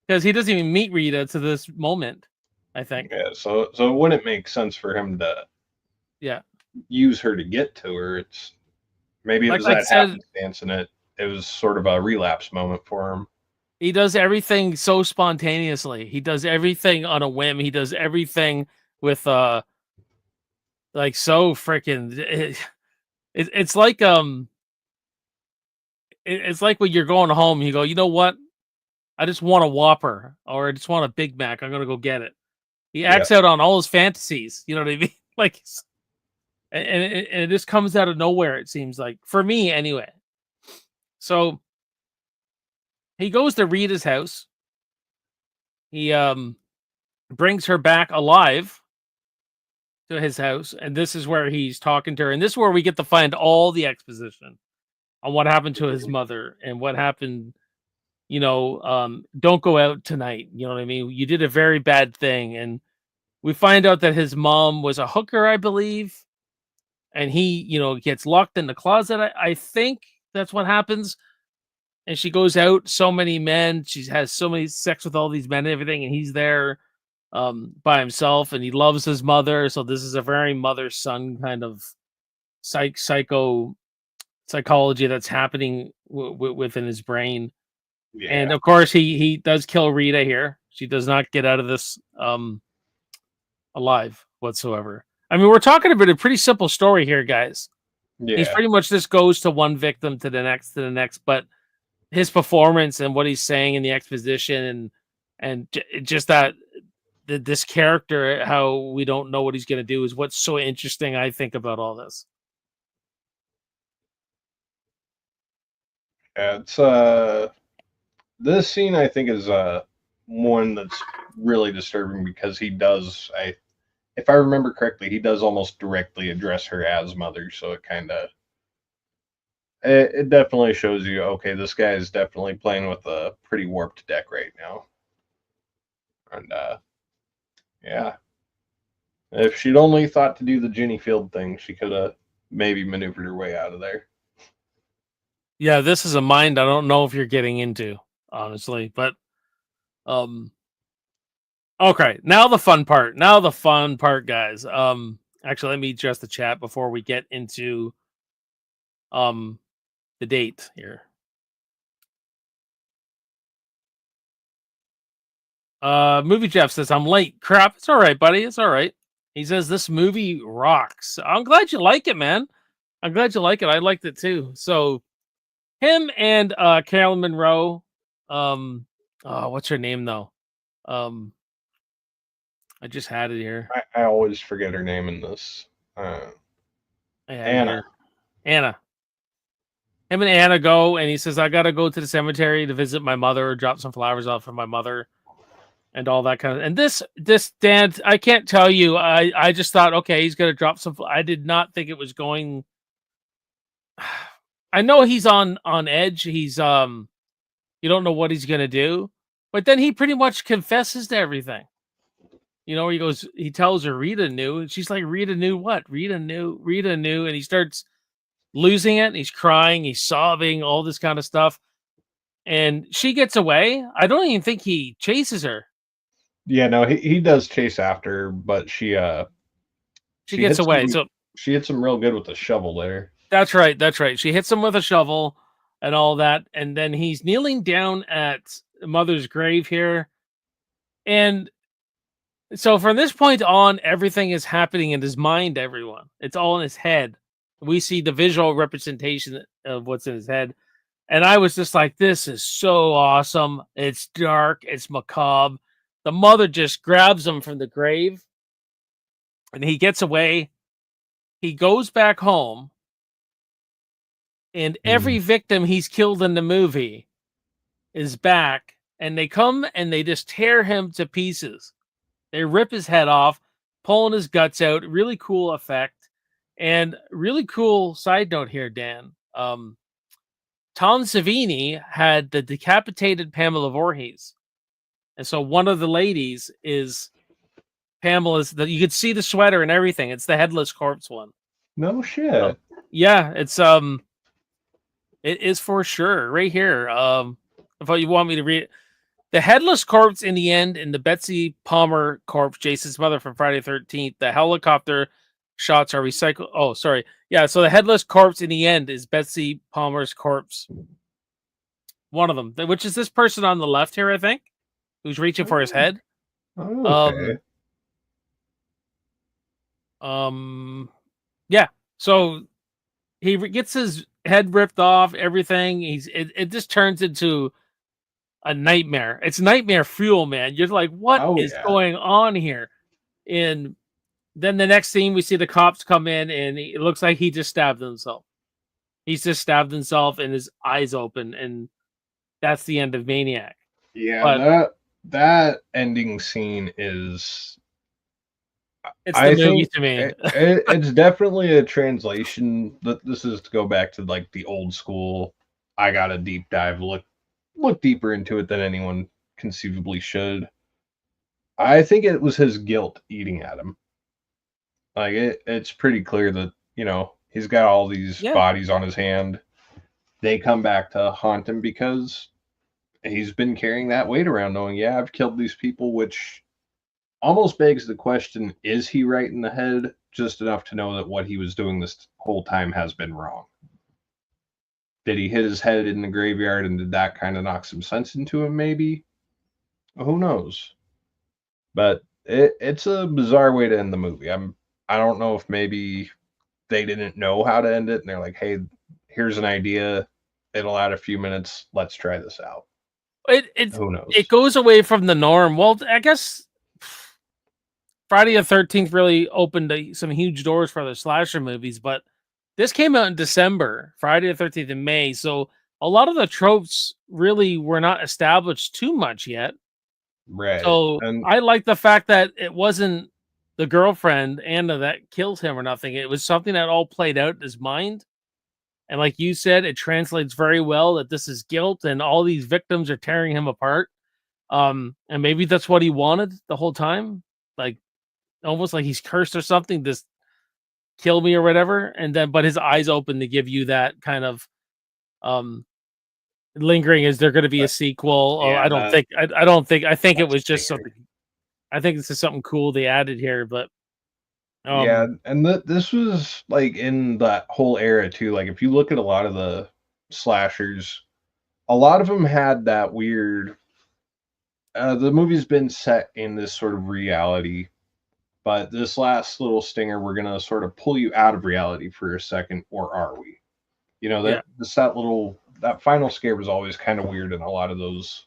because he doesn't even meet Rita to this moment. I think. Yeah, so it wouldn't make sense for him to use her to get to her. It's maybe it was that happenstance, and it was sort of a relapse moment for him. He does everything so spontaneously. He does everything on a whim. He does everything with like so freaking. It's like it's like when you're going home, you go, you know what? I just want a Whopper or I just want a Big Mac. I'm gonna go get it. He acts out on all his fantasies. You know what I mean? Like, and it just comes out of nowhere. It seems like for me anyway. So he goes to Rita's house. He brings her back alive to his house, and this is where he's talking to her, and this is where we get to find all the exposition on what happened to his mother and what happened. Don't go out tonight. You know what I mean? You did a very bad thing, and we find out that his mom was a hooker, I believe, and he, gets locked in the closet. I think that's what happens. And she goes out, so many men. She has so many sex with all these men and everything, and he's there by himself, and he loves his mother. So this is a very mother-son kind of psychology that's happening within his brain. Yeah. And of course, he does kill Rita here. She does not get out of this alive whatsoever. I mean, we're talking about a pretty simple story here, guys. He's Yeah. pretty much just goes to one victim to the next, but his performance and what he's saying in the exposition and just that this character, how we don't know what he's going to do, is what's so interesting, I think, about all this. Yeah, it's this scene I think is one that's really disturbing because he does, if I remember correctly, he does almost directly address her as mother, so it kind of it definitely shows you, okay, this guy is definitely playing with a pretty warped deck right now. And yeah, if she'd only thought to do the Ginny Field thing, she could have maybe maneuvered her way out of there. Yeah, this is a mind I don't know if you're getting into, honestly, but okay, now the fun part. Now the fun part, guys. Actually, let me address the chat before we get into the date here. Movie Jeff says I'm late. Crap, it's all right, buddy. It's all right. He says this movie rocks. I'm glad you like it, man. I'm glad you like it. I liked it too. So him and Carolyn Monroe. What's her name though? I just had it here. I always forget her name in this. Anna. Anna. Him and Anna go, and he says, I got to go to the cemetery to visit my mother, drop some flowers off for my mother, and all that kind of. And this Dan, I can't tell you. I just thought, okay, he's going to drop some. I did not think it was going. I know he's on edge. He's you don't know what he's going to do, but then he pretty much confesses to everything. You know, he tells her Rita knew, and she's like, Rita knew what? Rita knew, and he starts losing it. He's crying, he's sobbing, all this kind of stuff. And she gets away. I don't even think he chases her. Yeah, no, he does chase after her, but she gets away. So she hits him real good with a shovel there. That's right. She hits him with a shovel and all that. And then he's kneeling down at mother's grave here. And so from this point on, everything is happening in his mind, everyone. It's all in his head. We see the visual representation of what's in his head. And I was just like, this is so awesome. It's dark. It's macabre. The mother just grabs him from the grave. And he gets away. He goes back home. And every victim he's killed in the movie is back. And they come and they just tear him to pieces. They rip his head off, pulling his guts out. Really cool effect. And really cool side note here, Dan. Tom Savini had the decapitated Pamela Voorhees. And so one of the ladies is Pamela's, that you could see the sweater and everything. It's the headless corpse one. No shit. Yeah, it is for sure right here. If you want me to read it. The headless corpse in the end, and the Betsy Palmer corpse, Jason's mother from Friday the 13th. The helicopter shots are recycled. Oh, sorry. Yeah, so the headless corpse in the end is Betsy Palmer's corpse. One of them, which is this person on the left here, I think, who's reaching for his head. Okay. Yeah. So he gets his head ripped off. Everything. It just turns into a nightmare. It's nightmare fuel, man. You're like, what is going on here? And then the next scene, we see the cops come in, and it looks like he just stabbed himself. He's just stabbed himself, and his eyes open, and that's the end of Maniac. Yeah, but that ending scene is. It's the movie to me. It's definitely a translation. That this is to go back to like the old school. I got a deep dive look deeper into it than anyone conceivably should. I think it was his guilt eating at him. Like it's pretty clear that, you know, he's got all these bodies on his hand. They come back to haunt him because he's been carrying that weight around, knowing, yeah, I've killed these people, which almost begs the question, is he right in the head just enough to know that what he was doing this whole time has been wrong? Did he hit his head in the graveyard, and did that kind of knock some sense into him, maybe? Who knows? But It's a bizarre way to end the movie. I don't know if maybe they didn't know how to end it, and they're like, "Hey, here's an idea. It'll add a few minutes. Let's try this out." Who It knows? goes away from the norm. Well, I guess Friday the 13th really opened some huge doors for the slasher movies, but this came out in December, Friday the 13th in May. So a lot of the tropes really were not established too much yet. Right. So And I like the fact that it wasn't the girlfriend, Anna, that killed him or nothing. It was something that all played out in his mind. And like you said, it translates very well that this is guilt and all these victims are tearing him apart. And maybe that's what he wanted the whole time. Like almost like he's cursed or something, this kill me or whatever. And then but his eyes open to give you that kind of um lingering, is there gonna be a sequel? Oh, yeah, I think it that's was just stinger. something. I think this is something cool they added here, but Yeah, um and this was like in that whole era too. Like if you look at a lot of the slashers, a lot of them had that weird. The movie's been set in this sort of reality, but this last little stinger, we're gonna sort of pull you out of reality for a second, or are we? You know yeah. that final scare was always kind of weird in a lot of those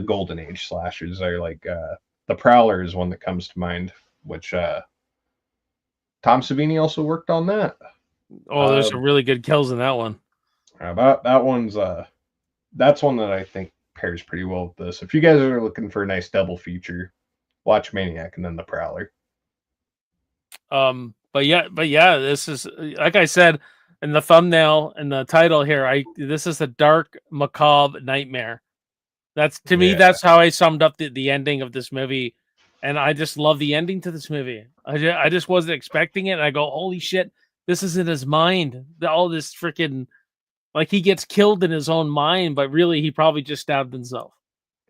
golden age slashers. Are like the Prowler is one that comes to mind, which Tom Savini also worked on that. Oh, there's Uh, some really good kills in that one. that one's that's one that I think pairs pretty well with this. If you guys are looking for a nice double feature, watch Maniac and then the Prowler. But yeah, this is like I said in the thumbnail and the title here. This is a dark, macabre nightmare. That's to me, Yeah, that's how I summed up the ending of this movie, and I just love the ending to this movie. I just wasn't expecting it, and I go, holy shit, this is in his mind. All this freaking like he gets killed in his own mind, but really he probably just stabbed himself.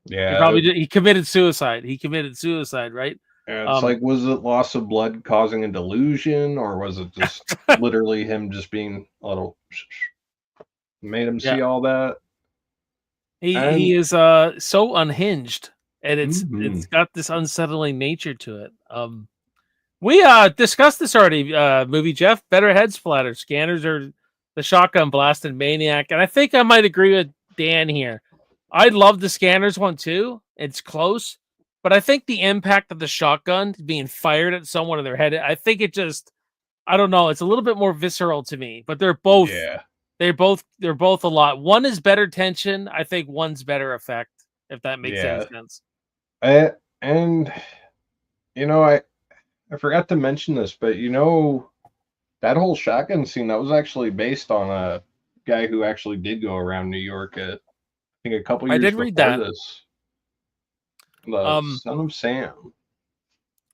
yeah. He committed suicide. He committed suicide, right? And it's Um, like, was it loss of blood causing a delusion, or was it just literally him just being a little made him yeah, see all that? he And is so unhinged, and it's mhm, got this unsettling nature to it. We discussed this already. Movie Jeff, better head splatter scanners or the shotgun blast in Maniac, and I think I might agree with Dan here. I love the scanners one too. It's close, but I think the impact of the shotgun being fired at someone in their head, I think it just, I don't know, it's a little bit more visceral to me. But yeah, they're both a lot. One is better tension. I think one's better effect. If that makes any yeah. sense. And you know, I forgot to mention this, but you know, that whole shotgun scene that was actually based on a guy who actually did go around New York. I think a couple I years did read before that. this, the Um, Son of Sam.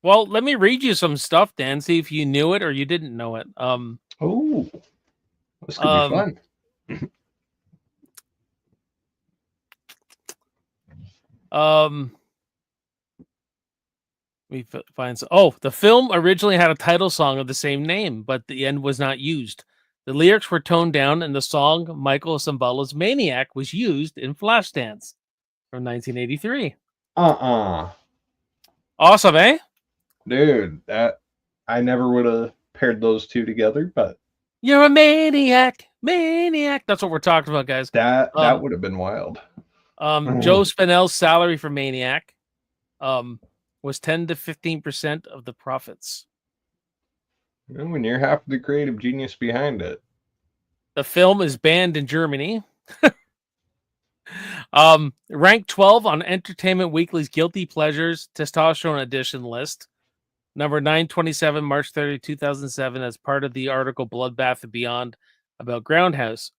Well, let me read you some stuff, Dan. See if you knew it or you didn't know it. Oh, this could be Um, fun. um, find some. Oh, the film originally had a title song of the same name, but the end was not used. The lyrics were toned down, and the song Michael Sambala's "Maniac" was used in Flashdance from 1983. Uh-uh. Awesome, eh? Dude, that I never would have paired those two together, but You're a maniac, maniac. That's what we're talking about, guys. that would have been wild. Joe Spinell's salary for Maniac um, was 10 to 15% of the profits. When you're half the creative genius behind it. The film is banned in Germany. Ranked 12 on Entertainment Weekly's Guilty Pleasures Testosterone Edition list. Number 927, March 30, 2007, as part of the article Bloodbath and Beyond about Grindhouse,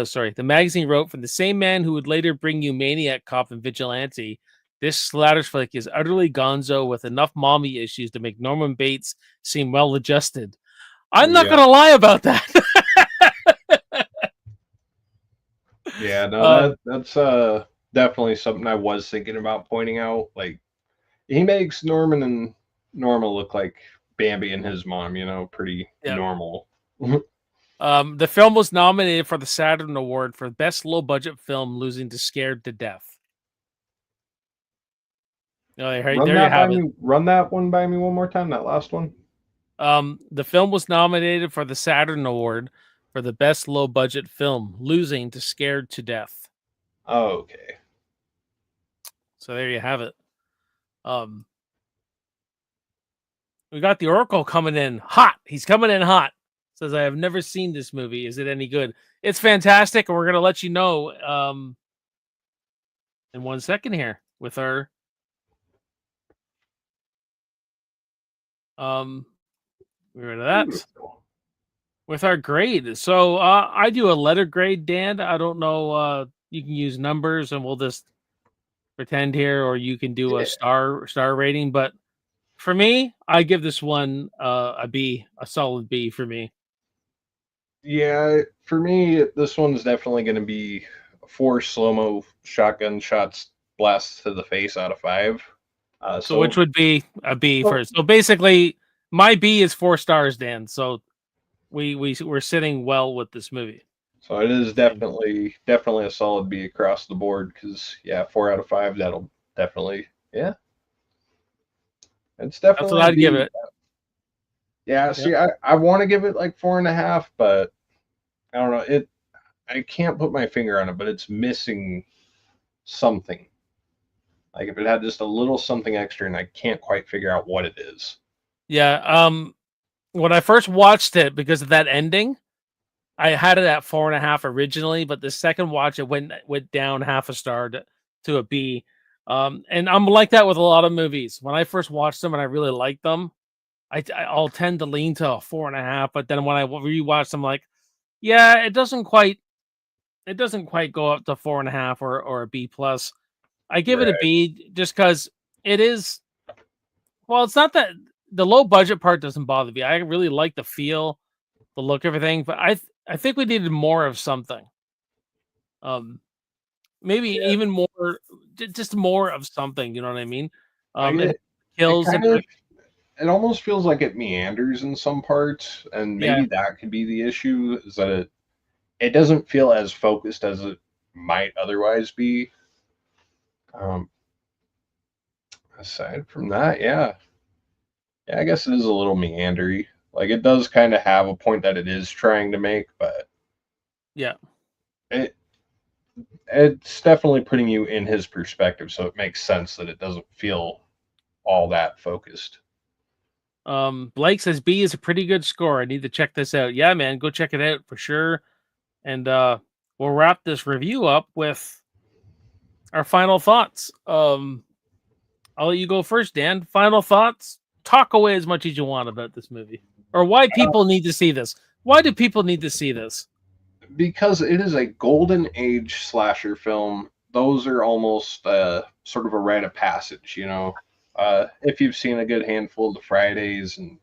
sorry. The magazine wrote, from the same man who would later bring you Maniac Cop and Vigilante, this splatter flick is utterly gonzo with enough mommy issues to make Norman Bates seem well adjusted. I'm not Yeah. going to lie about that. Yeah, no, um, that's definitely something I was thinking about pointing out. Like he makes Norman and Norma look like Bambi and his mom, pretty yeah. normal. The film was nominated for the Saturn Award for Best Low Budget Film, losing to Scared to Death. Oh, right there you have it. Run that one by me one more time. That last one. The film was nominated for the Saturn Award for the best low budget film, losing to Scared to Death. Oh, okay. So there you have it. Um, we got the Oracle coming in hot. He's coming in hot. Says, I have never seen this movie. Is it any good? It's fantastic, and we're gonna let you know in 1 second here with our get rid of that. Beautiful. With our grade. So I do a letter grade, Dan. I don't know. You can use numbers, and we'll just pretend here, or you can do a star rating. But for me, I give this one a B, a solid B for me. Yeah, for me, this one's definitely going to be 4 slow-mo shotgun shots blasts to the face out of 5. So which would be a B first. So basically, my B is 4 stars, Dan. So we're sitting well with this movie. So it is definitely a solid B across the board because 4 out of 5, that'll definitely it's definitely that's what I'd give it. Yeah, see, I want to give it like 4.5, but I don't know. I can't put my finger on it, but it's missing something. Like if it had just a little something extra, and I can't quite figure out what it is. Yeah. When I first watched it, because of that ending, I had it at 4.5 originally, but the second watch it went down half a star to a B. And I'm like that with a lot of movies. When I first watched them and I really liked them, I'll tend to lean to a 4.5. But then when I rewatch them, like, yeah, it doesn't quite go up to 4.5 or a B plus. I give it a B just because it is. Well, it's not that the low budget part doesn't bother me. I really like the feel, the look, everything, but I think we needed more of something. Maybe even more, just more of something. You know what I mean? It kills it almost feels like it meanders in some parts, and maybe that could be the issue. Is that it doesn't feel as focused as it might otherwise be. Aside from that, I guess it is a little meandery. Like it does kind of have a point that it is trying to make, but it's definitely putting you in his perspective, so it makes sense that it doesn't feel all that focused. Blake says B is a pretty good score. I need to check this out. Yeah, man, go check it out for sure. And we'll wrap this review up with our final thoughts. I'll let you go first, Dan. Final thoughts. Talk away as much as you want about this movie, or why people need to see this. Why do people need to see this? Because it is a golden age slasher film. Those are almost sort of a rite of passage, you know. If you've seen a good handful of the Fridays and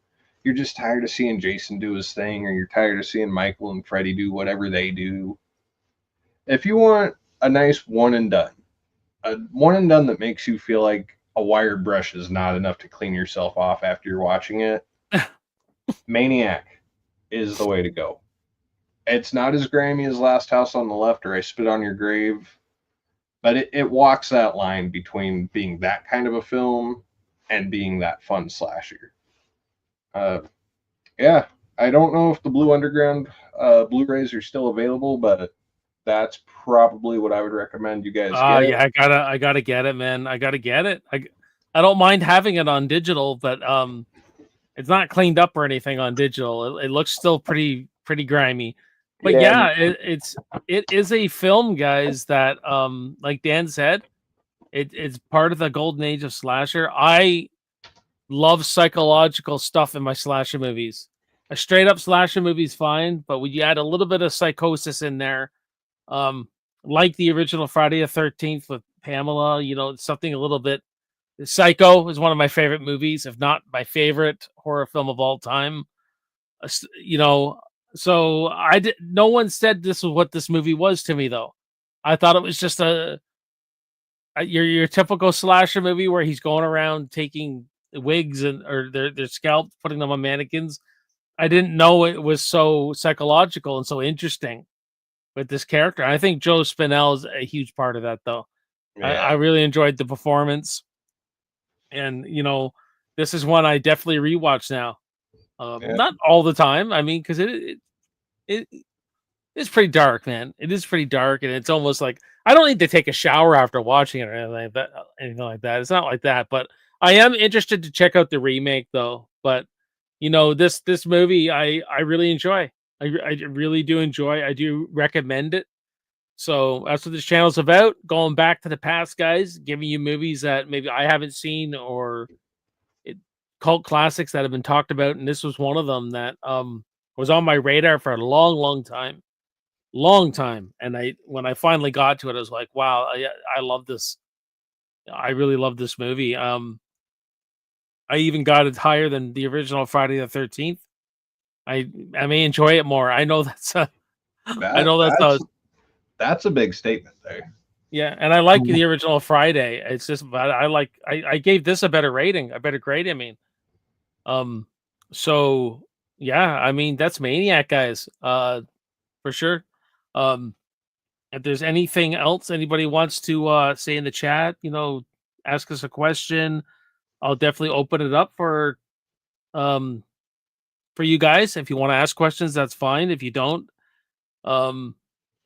you're just tired of seeing Jason do his thing, or you're tired of seeing Michael and Freddy do whatever they do, if you want a nice one and done that makes you feel like a wire brush is not enough to clean yourself off after you're watching it, Maniac is the way to go. It's not as grimy as Last House on the Left or I Spit on Your Grave, but it walks that line between being that kind of a film and being that fun slasher. I don't know if the Blue Underground Blu-rays are still available, but that's probably what I would recommend you guys get. I gotta get it, man. I gotta get it. I don't mind having it on digital, but it's not cleaned up or anything on digital. It looks still pretty grimy. But it is a film, guys, that like Dan said, it's part of the golden age of slasher. I love psychological stuff in my slasher movies. A straight up slasher movie is fine, but when you add a little bit of psychosis in there, like the original Friday the 13th with Pamela, you know, something a little bit. Psycho is one of my favorite movies, if not my favorite horror film of all time. You know, so no one said this was what this movie was to me, though. I thought it was just your typical slasher movie where he's going around taking wigs or their scalps, putting them on mannequins. I didn't know it was so psychological and so interesting with this character. I think Joe Spanel is a huge part of that, though. I really enjoyed the performance. and this is one I definitely rewatch now. Yeah. Not all the time. I mean, because it it's pretty dark, man. It is pretty dark, and it's almost like I don't need to take a shower after watching it or anything like that. It's not like that, but I am interested to check out the remake, though. But this movie, I really enjoy. I really do enjoy. I do recommend it. So that's what this channel's about. Going back to the past, guys, giving you movies that maybe I haven't seen or it, cult classics that have been talked about, and this was one of them that was on my radar for a long time. And when I finally got to it, I was like, wow, I love this. I really love this movie. I even got it higher than the original Friday the 13th. I may enjoy it more. I know that's a, I That know that's a, that's a big statement there. yeah, and I like the original Friday. It's just, but I gave this a better rating, a better grade. I mean, um, so yeah, I mean that's Maniac, guys, for sure. Um, if there's anything else anybody wants to say in the chat, ask us a question. I'll definitely open it up um for you guys. If you want to ask questions, that's fine. If you don't, um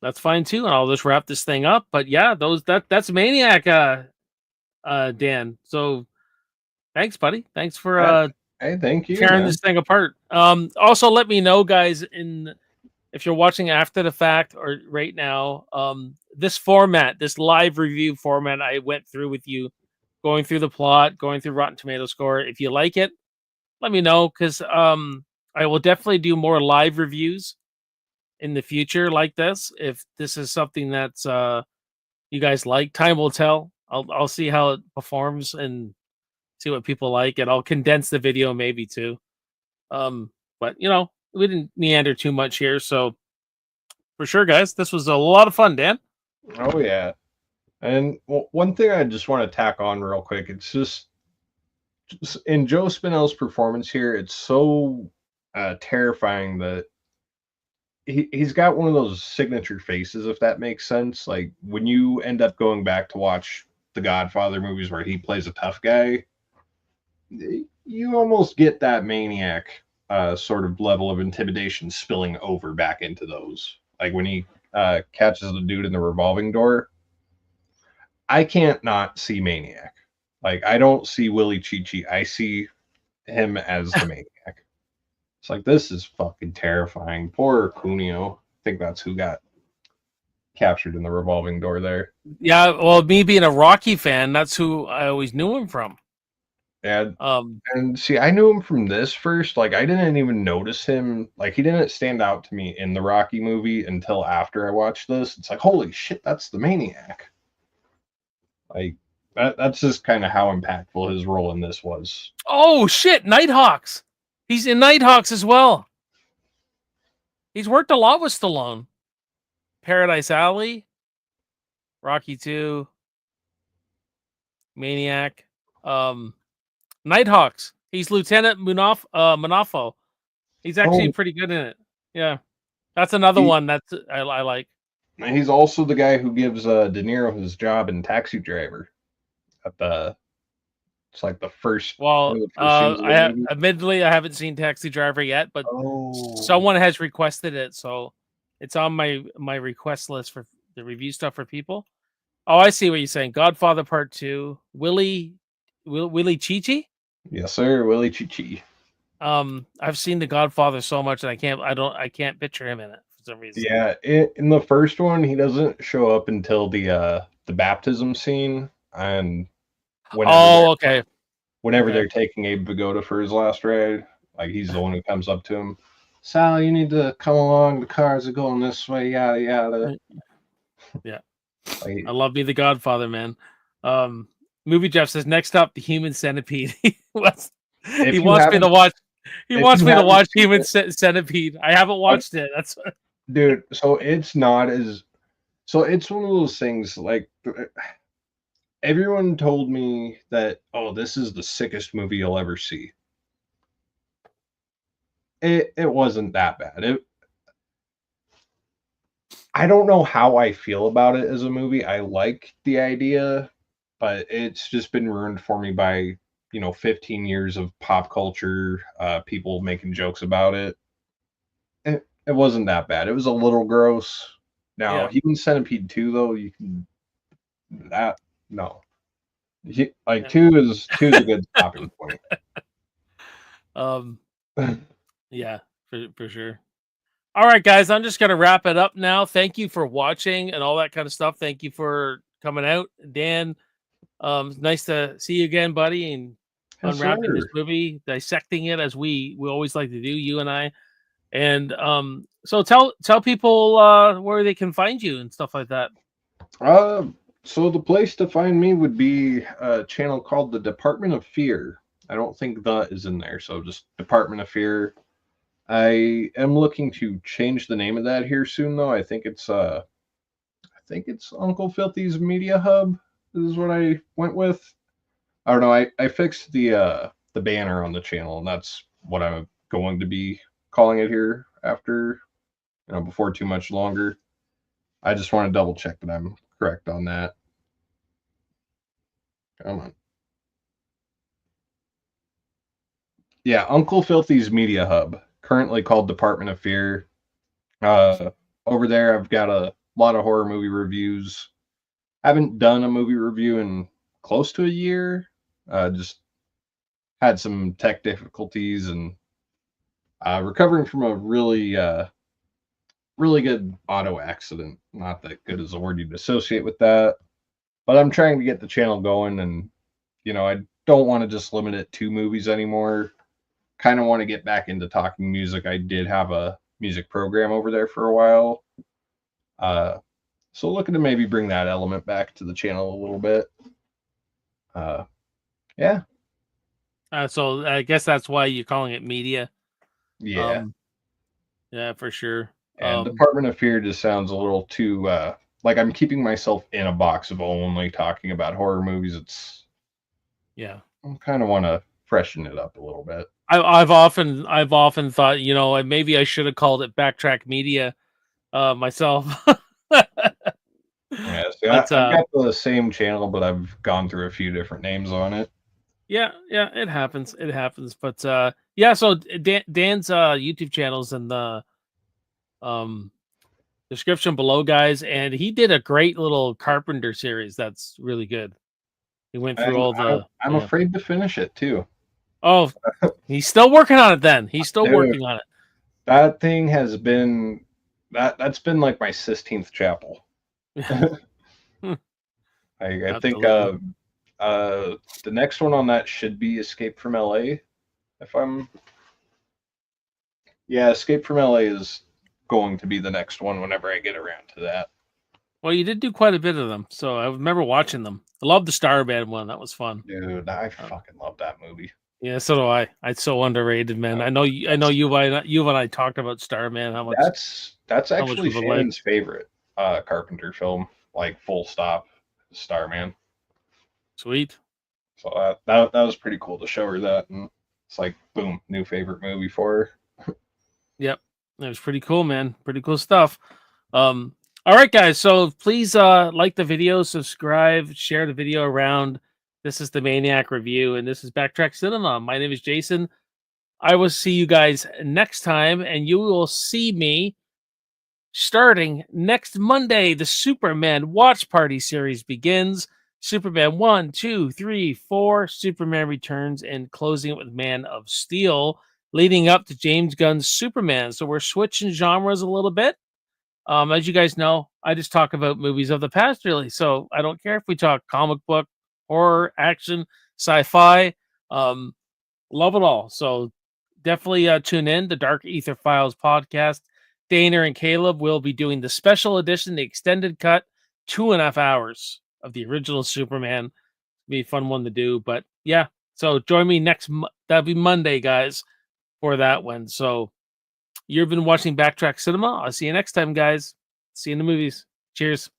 that's fine too. And I'll just wrap this thing up. But yeah, that's Maniac, Dan. So thanks, buddy. Thanks for Hey, thank you, tearing man. this thing apart. Also let me know, guys, if you're watching after the fact or right now, this format, this live review format I went through with you, going through the plot, going through Rotten Tomato score. If you like it, let me know, because I will definitely do more live reviews in the future like this. If this is something that's you guys like, time will tell. I'll see how it performs and see what people like, and I'll condense the video maybe too. But we didn't meander too much here, so for sure, guys, this was a lot of fun, Dan. Oh yeah. And one thing I just want to tack on real quick, it's just in Joe Spinell's performance here, it's so terrifying that he's got one of those signature faces, if that makes sense. Like when you end up going back to watch the Godfather movies where he plays a tough guy, you almost get that Maniac sort of level of intimidation spilling over back into those. Like when he catches the dude in the revolving door, I can't not see Maniac. Like I don't see Willie Chi-Chi. I see him as the Maniac. It's like this is fucking terrifying. Poor Cuneo. I think that's who got captured in the revolving door there. Yeah, well, me being a Rocky fan, that's who I always knew him from. And Um, and see, I knew him from this first. Like I didn't even notice him. Like he didn't stand out to me in the Rocky movie until after I watched this. It's like, holy shit, that's the Maniac. Like that's just kind of how impactful his role in this was. oh shit, Nighthawks. He's in Nighthawks as well. He's worked a lot with Stallone. Paradise Alley, Rocky 2, Maniac, Nighthawks. He's Lieutenant Munafo. He's actually Oh, pretty good in it. Yeah, that's another he, one that's I like. he's also the guy who gives De Niro his job in Taxi Driver at the it's like the first one Well, of the first scenes of the movie. admittedly I haven't seen Taxi Driver yet, but Oh, someone has requested it, so it's on my request list for the review stuff for people. Oh, I see what you're saying. Godfather Part 2, Willie Chi-Chi? yes, sir, Willie Chi-Chi. I've seen The Godfather so much that I can't picture him in it for some reason. Yeah, in the first one, he doesn't show up until the baptism scene, and whenever they're Oh, okay. whenever Okay. they're taking Abe Vigoda for his last ride, like he's the one who comes up to him. Sal, you need to come along. The cars are going this way. Yada yada. Yeah. I Like, love me The Godfather, man. Um Movie Jeff says next up the Human Centipede. He if you wants me to haven't watch he if wants you me to haven't watch seen it, Centipede. I haven't watched it. That's dude, so it's not as so it's one of those things like everyone told me that, oh, this is the sickest movie you'll ever see. It wasn't that bad. I don't know how I feel about it as a movie. I like the idea, but it's just been ruined for me by 15 years of pop culture, people making jokes about it. It wasn't that bad. It was a little gross. Now, Yeah. Human Centipede 2, though, you can that no. Like Yeah. 2 is a good stopping point. Um. Yeah. For sure. All right, guys. I'm just gonna wrap it up now. Thank you for watching and all that kind of stuff. Thank you for coming out, Dan. Nice to see you again, buddy, and Yes, unwrapping this sir. movie, dissecting it as we always like to do, you and I. And so tell people where they can find you and stuff like that. So the place to find me would be a channel called the Department of Fear. I don't think the is in there, so just Department of Fear. I am looking to change the name of that here soon, though. I think it's Uncle Filthy's Media Hub is what I went with. I don't know. I fixed the banner on the channel, and that's what I'm going to be calling it here after, before too much longer. I just want to double check that I'm correct on that. Come on. Yeah, Uncle Filthy's Media Hub, currently called Department of Fear. Over there, I've got a lot of horror movie reviews. I haven't done a movie review in close to a year. Just had some tech difficulties and recovering from a really good auto accident. Not that good as a word you'd associate with that, but I'm trying to get the channel going, and I don't want to just limit it to movies anymore. Kind of want to get back into talking music. I did have a music program over there for a while. So looking to maybe bring that element back to the channel a little bit. Yeah. So I guess that's why you're calling it media. Yeah. Yeah, for sure. And Department of Fear just sounds a little too like I'm keeping myself in a box of only talking about horror movies. I kind of want to freshen it up a little bit. I've often thought, maybe I should have called it Backtrack Media myself. Yeah, see, But I've got the same channel, but I've gone through a few different names on it. yeah, it happens. It happens. But yeah, so Dan's YouTube channel's in the description below, guys, and he did a great little Carpenter series that's really good. He went through all the I'm afraid to finish it too. Oh, he's still working on it then. He's still working on it. That thing has been that's been like my Sistine Chapel. I think the next one on that should be Escape from LA. Escape from LA is going to be the next one whenever I get around to that. Well, you did do quite a bit of them, so I remember watching them. I love the Starman one; that was fun. Dude, I fucking love that movie. Yeah, so do I. It's so underrated, man. I know you and I talked about Starman. How much? That's actually Shannon's favorite Carpenter film, like full stop. Starman. Sweet. So that was pretty cool to show her that, and it's like boom, new favorite movie for her. Yep, it was pretty cool, man. Pretty cool stuff. All right, guys. So please like the video, subscribe, share the video around. This is the Maniac review, and this is Backtrack Cinema. My name is Jason. I will see you guys next time, and you will see me starting next Monday. The Superman Watch Party series begins. Superman 1, 2, 3, 4, Superman Returns, and closing it with Man of Steel, leading up to James Gunn's Superman. So we're switching genres a little bit. As you guys know, I just talk about movies of the past, really. So I don't care if we talk comic book, horror, action, sci-fi. Love it all. So definitely tune in the Dark Ether Files podcast. Dana and Caleb will be doing the special edition, the extended cut, 2.5 hours of the original Superman. Be a fun one to do. But yeah, so join me that'll be Monday, guys, for that one. So you've been watching Backtrack Cinema. I'll see you next time, guys. See you in the movies. Cheers.